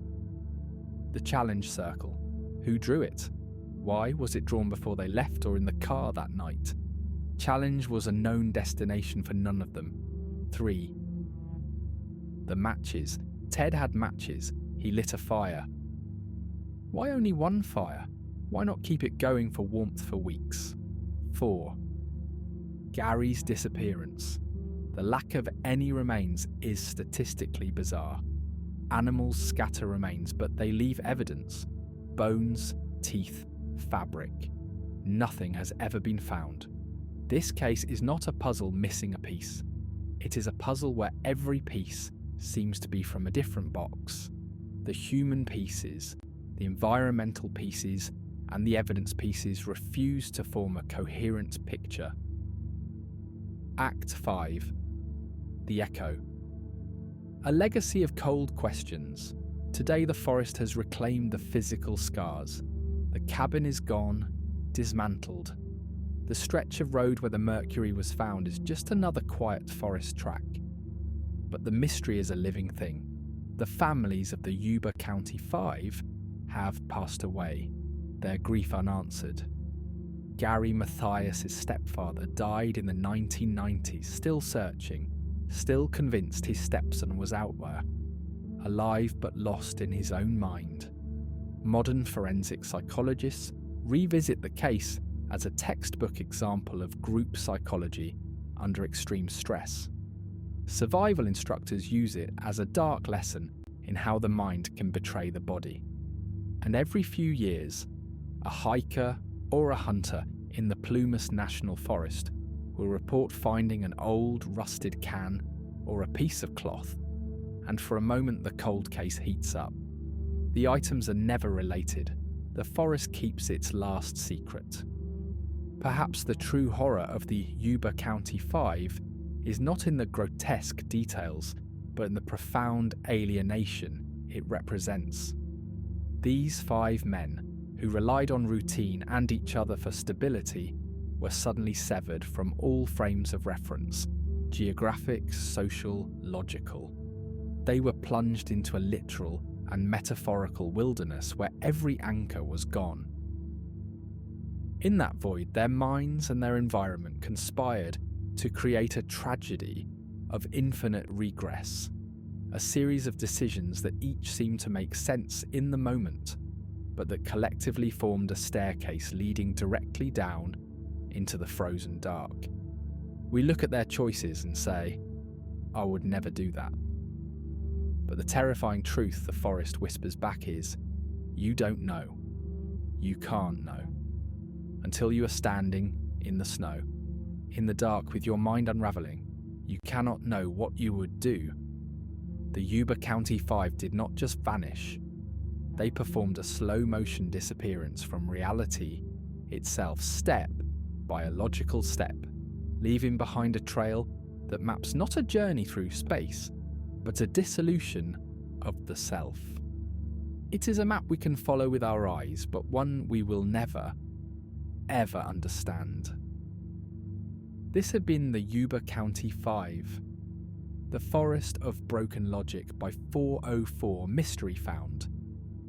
The challenge circle. Who drew it? Why was it drawn before they left or in the car that night? Challenge was a known destination for none of them. 3. The matches. Ted had matches. He lit a fire. Why only one fire? Why not keep it going for warmth for weeks? 4. Gary's disappearance. The lack of any remains is statistically bizarre. Animals scatter remains, but they leave evidence. Bones, teeth, fabric. Nothing has ever been found. This case is not a puzzle missing a piece. It is a puzzle where every piece seems to be from a different box. The human pieces, the environmental pieces, and the evidence pieces refuse to form a coherent picture. Act 5. The Echo. A legacy of cold questions. Today the forest has reclaimed the physical scars. The cabin is gone, dismantled. The stretch of road where the mercury was found is just another quiet forest track. But the mystery is a living thing. The families of the Yuba County Five have passed away, their grief unanswered. Gary Matthias' stepfather died in the 1990s, still searching, still convinced his stepson was out there, alive but lost in his own mind. Modern forensic psychologists revisit the case as a textbook example of group psychology under extreme stress. Survival instructors use it as a dark lesson in how the mind can betray the body. And every few years, a hiker or a hunter in the Plumas National Forest will report finding an old rusted can or a piece of cloth, and for a moment the cold case heats up. The items are never related. The forest keeps its last secret. Perhaps the true horror of the Yuba County Five is not in the grotesque details, but in the profound alienation it represents. These 5 men, who relied on routine and each other for stability, were suddenly severed from all frames of reference, geographic, social, logical. They were plunged into a literal and metaphorical wilderness where every anchor was gone. In that void, their minds and their environment conspired to create a tragedy of infinite regress, a series of decisions that each seemed to make sense in the moment, but that collectively formed a staircase leading directly down into the frozen dark. We look at their choices and say, I would never do that. But the terrifying truth the forest whispers back is, you don't know. You can't know. Until you are standing in the snow, in the dark with your mind unraveling, you cannot know what you would do. The Yuba County Five did not just vanish. They performed a slow-motion disappearance from reality itself, step by a logical step, leaving behind a trail that maps not a journey through space, but a dissolution of the self. It is a map we can follow with our eyes, but one we will never, ever understand. This had been the Yuba County Five, the Forest of Broken Logic by 404 Mystery Found.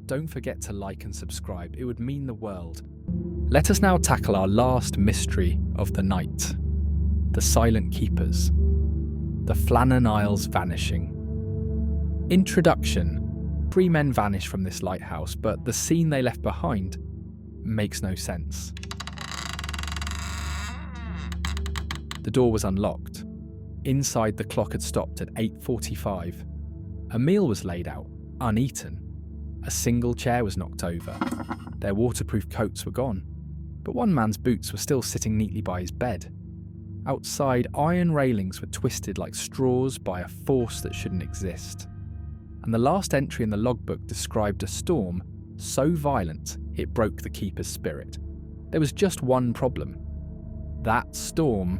Don't forget to like and subscribe, it would mean the world. Let us now tackle our last mystery of the night, the Silent Keepers, the Flannan Isles Vanishing. Introduction. 3 men vanish from this lighthouse, but the scene they left behind makes no sense. The door was unlocked. Inside, the clock had stopped at 8:45. A meal was laid out, uneaten. A single chair was knocked over. Their waterproof coats were gone, but one man's boots were still sitting neatly by his bed. Outside, iron railings were twisted like straws by a force that shouldn't exist. And the last entry in the logbook described a storm so violent it broke the keeper's spirit. There was just one problem. That storm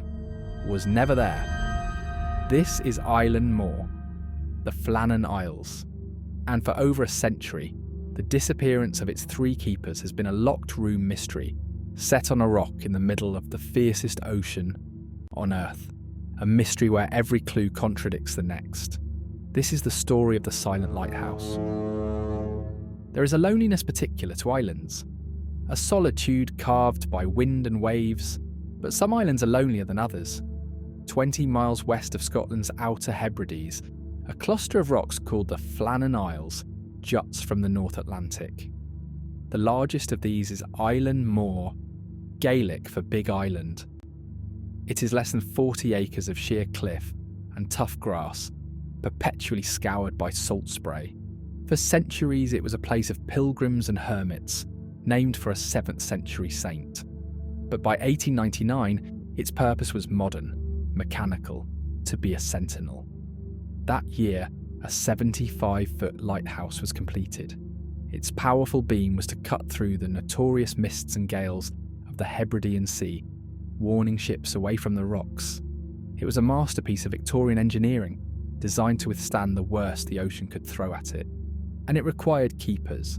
was never there. This is Island Moor, the Flannan Isles, and for over a century, the disappearance of its 3 keepers has been a locked room mystery, set on a rock in the middle of the fiercest ocean on Earth, a mystery where every clue contradicts the next. This is the story of the Silent Lighthouse. There is a loneliness particular to islands, a solitude carved by wind and waves, but some islands are lonelier than others. 20 miles west of Scotland's Outer Hebrides, a cluster of rocks called the Flannan Isles juts from the North Atlantic. The largest of these is Island Moor, Gaelic for Big Island. It is less than 40 acres of sheer cliff, and tough grass, perpetually scoured by salt spray. For centuries, it was a place of pilgrims and hermits, named for a 7th century saint. But by 1899, its purpose was modern, mechanical, to be a sentinel. That year, a 75-foot lighthouse was completed. Its powerful beam was to cut through the notorious mists and gales of the Hebridean Sea, warning ships away from the rocks. It was a masterpiece of Victorian engineering, designed to withstand the worst the ocean could throw at it. And it required keepers.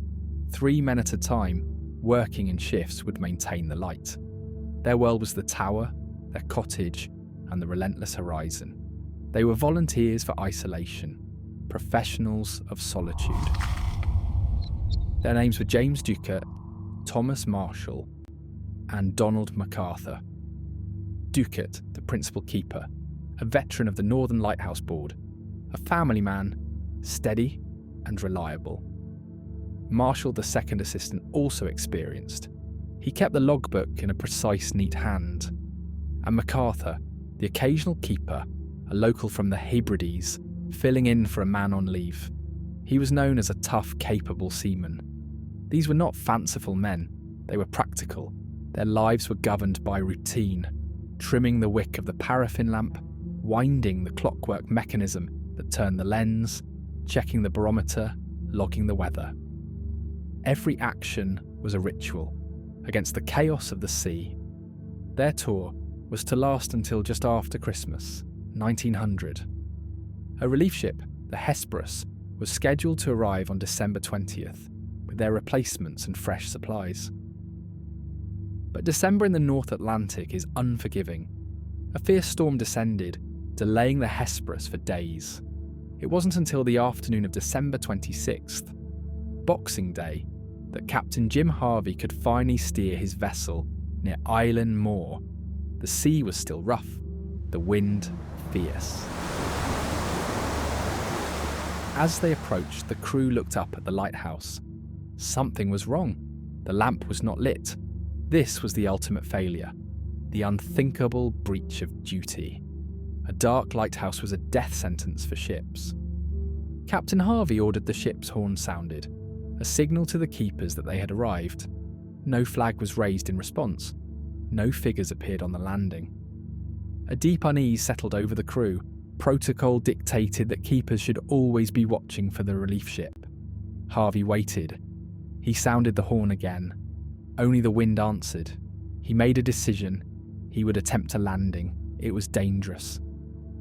3 men at a time, working in shifts, would maintain the light. Their world was the tower, their cottage, and the relentless horizon. They were volunteers for isolation, professionals of solitude. Their names were James Ducat, Thomas Marshall, and Donald MacArthur. Ducat, the principal keeper, a veteran of the Northern Lighthouse Board, a family man, steady and reliable. Marshall, the second assistant, also experienced. He kept the logbook in a precise, neat hand. And MacArthur, the occasional keeper, a local from the Hebrides, filling in for a man on leave. He was known as a tough, capable seaman. These were not fanciful men, they were practical. Their lives were governed by routine, trimming the wick of the paraffin lamp, winding the clockwork mechanism that turned the lens, checking the barometer, logging the weather. Every action was a ritual, against the chaos of the sea. Their tour was to last until just after Christmas, 1900. A relief ship, the Hesperus, was scheduled to arrive on December 20th, with their replacements and fresh supplies. But December in the North Atlantic is unforgiving. A fierce storm descended, delaying the Hesperus for days. It wasn't until the afternoon of December 26th, Boxing Day, that Captain Jim Harvey could finally steer his vessel near Island Moor. The sea was still rough, the wind fierce. As they approached, the crew looked up at the lighthouse. Something was wrong. The lamp was not lit. This was the ultimate failure, the unthinkable breach of duty. A dark lighthouse was a death sentence for ships. Captain Harvey ordered the ship's horn sounded, a signal to the keepers that they had arrived. No flag was raised in response. No figures appeared on the landing. A deep unease settled over the crew. Protocol dictated that keepers should always be watching for the relief ship. Harvey waited. He sounded the horn again. Only the wind answered. He made a decision. He would attempt a landing. It was dangerous.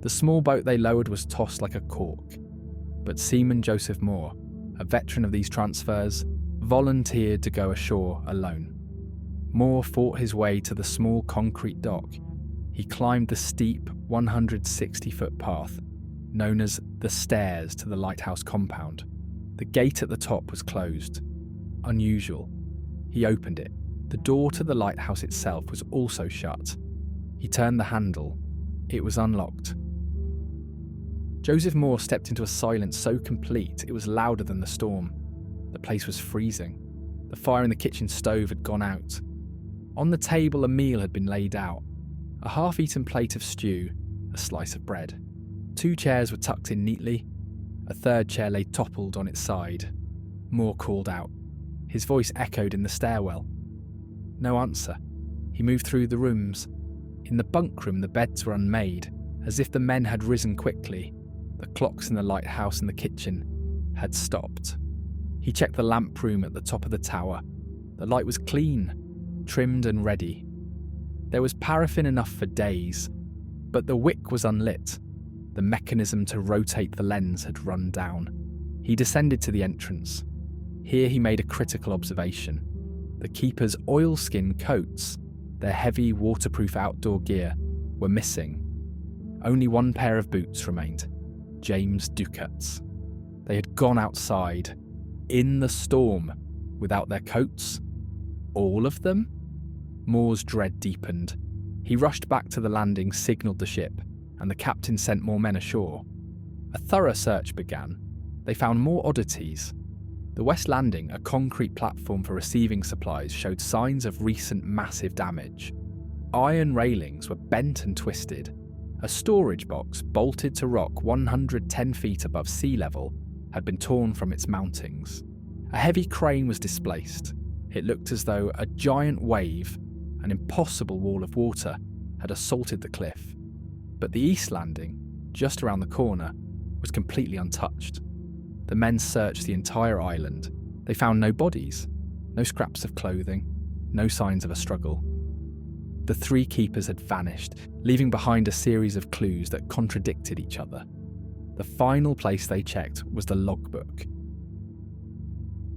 The small boat they lowered was tossed like a cork. But Seaman Joseph Moore, a veteran of these transfers, volunteered to go ashore alone. Moore fought his way to the small concrete dock. He climbed the steep 160-foot path, known as the stairs to the lighthouse compound. The gate at the top was closed. Unusual. He opened it. The door to the lighthouse itself was also shut. He turned the handle. It was unlocked. Joseph Moore stepped into a silence so complete it was louder than the storm. The place was freezing. The fire in the kitchen stove had gone out. On the table, a meal had been laid out. A half-eaten plate of stew, a slice of bread. 2 chairs were tucked in neatly. A third chair lay toppled on its side. Moore called out. His voice echoed in the stairwell. No answer. He moved through the rooms. In the bunk room, the beds were unmade, as if the men had risen quickly. The clocks in the lighthouse and the kitchen had stopped. He checked the lamp room at the top of the tower. The light was clean, trimmed and ready. There was paraffin enough for days, but the wick was unlit. The mechanism to rotate the lens had run down. He descended to the entrance. Here he made a critical observation. The keepers' oilskin coats, their heavy waterproof outdoor gear, were missing. Only 1 pair of boots remained. James Ducat's. They had gone outside, in the storm, without their coats. All of them? Moore's dread deepened. He rushed back to the landing, signalled the ship, and the captain sent more men ashore. A thorough search began. They found more oddities. The West Landing, a concrete platform for receiving supplies, showed signs of recent massive damage. Iron railings were bent and twisted. A storage box bolted to rock 110 feet above sea level had been torn from its mountings. A heavy crane was displaced. It looked as though a giant wave, an impossible wall of water, had assaulted the cliff. But the east landing, just around the corner, was completely untouched. The men searched the entire island. They found no bodies, no scraps of clothing, no signs of a struggle. The three keepers had vanished, leaving behind a series of clues that contradicted each other. The final place they checked was the logbook.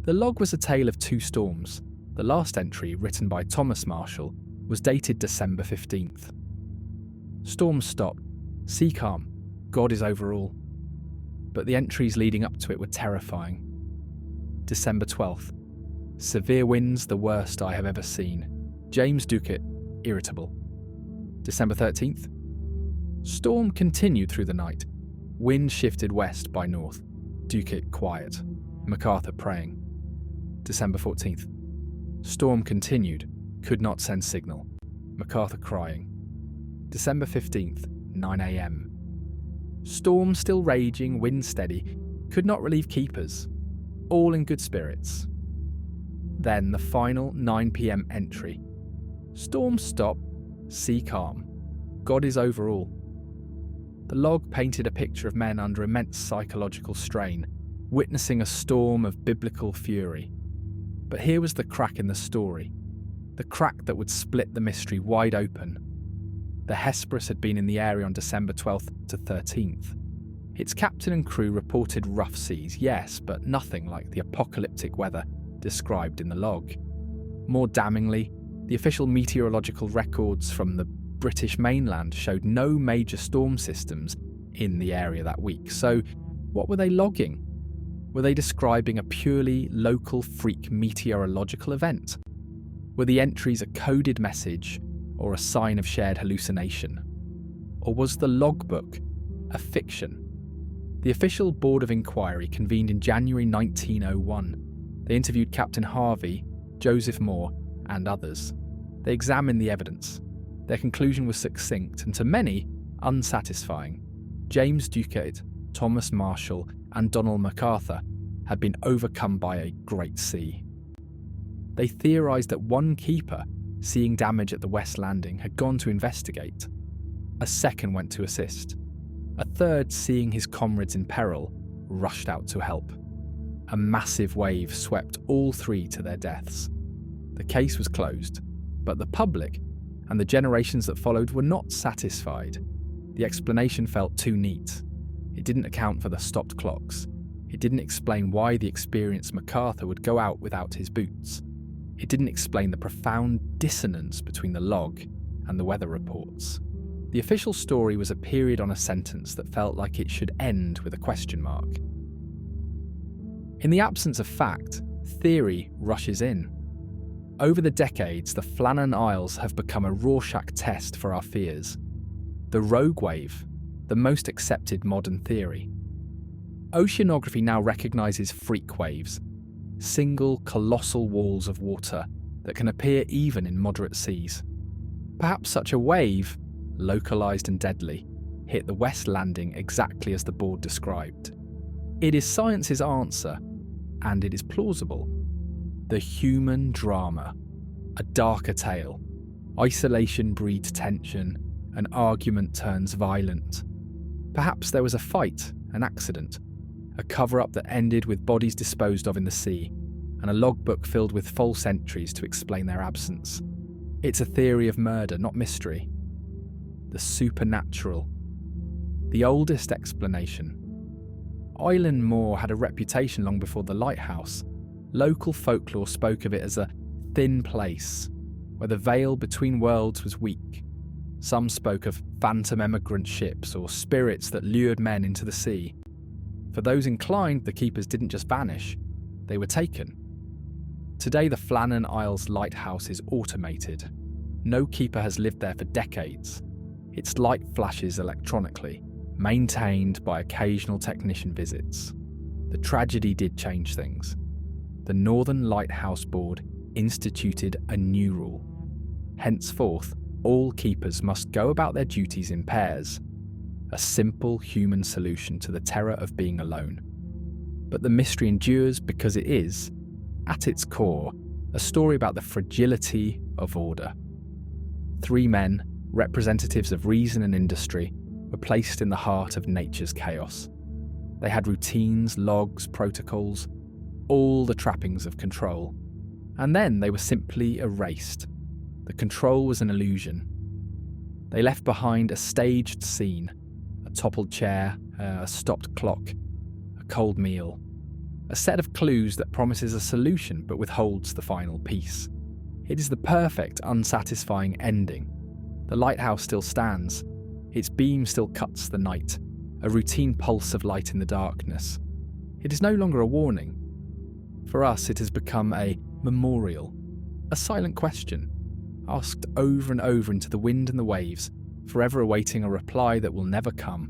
The log was a tale of two storms. The last entry, written by Thomas Marshall, was dated December 15th. Storms stopped, sea calm, God is over all. But the entries leading up to it were terrifying. December 12th. Severe winds, the worst I have ever seen. James Ducat, irritable. December 13th. Storm continued through the night. Wind shifted west by north. Ducat quiet. MacArthur praying. December 14th. Storm continued. Could not send signal. MacArthur crying. December 15th, 9 a.m. Storm still raging, wind steady. Could not relieve keepers. All in good spirits. Then the final 9 p.m. entry. Storm stop, sea calm. God is over all. The log painted a picture of men under immense psychological strain, witnessing a storm of biblical fury. But here was the crack in the story. The crack that would split the mystery wide open. The Hesperus had been in the area on December 12th to 13th. Its captain and crew reported rough seas, yes, but nothing like the apocalyptic weather described in the log. More damningly, the official meteorological records from the British mainland showed no major storm systems in the area that week. So, what were they logging? Were they describing a purely local freak meteorological event? Were the entries a coded message or a sign of shared hallucination? Or was the logbook a fiction? The official Board of Inquiry convened in January 1901. They interviewed Captain Harvey, Joseph Moore, and others. They examined the evidence. Their conclusion was succinct and to many, unsatisfying. James Ducat, Thomas Marshall, and Donald MacArthur had been overcome by a great sea. They theorised that one keeper, seeing damage at the West Landing, had gone to investigate. A second went to assist. A third, seeing his comrades in peril, rushed out to help. A massive wave swept all three to their deaths. The case was closed, but the public and the generations that followed were not satisfied. The explanation felt too neat. It didn't account for the stopped clocks. It didn't explain why the experienced MacArthur would go out without his boots. It didn't explain the profound dissonance between the log and the weather reports. The official story was a period on a sentence that felt like it should end with a question mark. In the absence of fact, theory rushes in. Over the decades, the Flannan Isles have become a Rorschach test for our fears. The rogue wave, the most accepted modern theory. Oceanography now recognises freak waves, single colossal walls of water that can appear even in moderate seas. Perhaps such a wave, localised and deadly, hit the West Landing exactly as the board described. It is science's answer, and it is plausible. The human drama, a darker tale. Isolation breeds tension, an argument turns violent. Perhaps there was a fight, an accident, a cover-up that ended with bodies disposed of in the sea, and a logbook filled with false entries to explain their absence. It's a theory of murder, not mystery. The supernatural. The oldest explanation. Island Moor had a reputation long before the lighthouse. Local folklore spoke of it as a thin place, where the veil between worlds was weak. Some spoke of phantom emigrant ships or spirits that lured men into the sea. For those inclined, the keepers didn't just vanish, they were taken. Today the Flannan Isles lighthouse is automated. No keeper has lived there for decades. Its light flashes electronically, maintained by occasional technician visits. The tragedy did change things. The Northern Lighthouse Board instituted a new rule. Henceforth, all keepers must go about their duties in pairs, a simple human solution to the terror of being alone. But the mystery endures because it is, at its core, a story about the fragility of order. 3 men, representatives of reason and industry, were placed in the heart of nature's chaos. They had routines, logs, protocols, all the trappings of control. And then they were simply erased. The control was an illusion. They left behind a staged scene, a toppled chair, a stopped clock, a cold meal, a set of clues that promises a solution but withholds the final piece. It is the perfect, unsatisfying ending. The lighthouse still stands. Its beam still cuts the night, a routine pulse of light in the darkness. It is no longer a warning. For us, it has become a memorial, a silent question, asked over and over into the wind and the waves, forever awaiting a reply that will never come.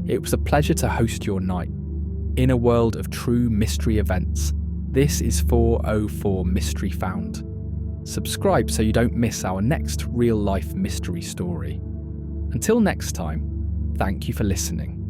It was a pleasure to host your night. In a world of true mystery events, this is 404 Mystery Found. Subscribe so you don't miss our next real-life mystery story. Until next time, thank you for listening.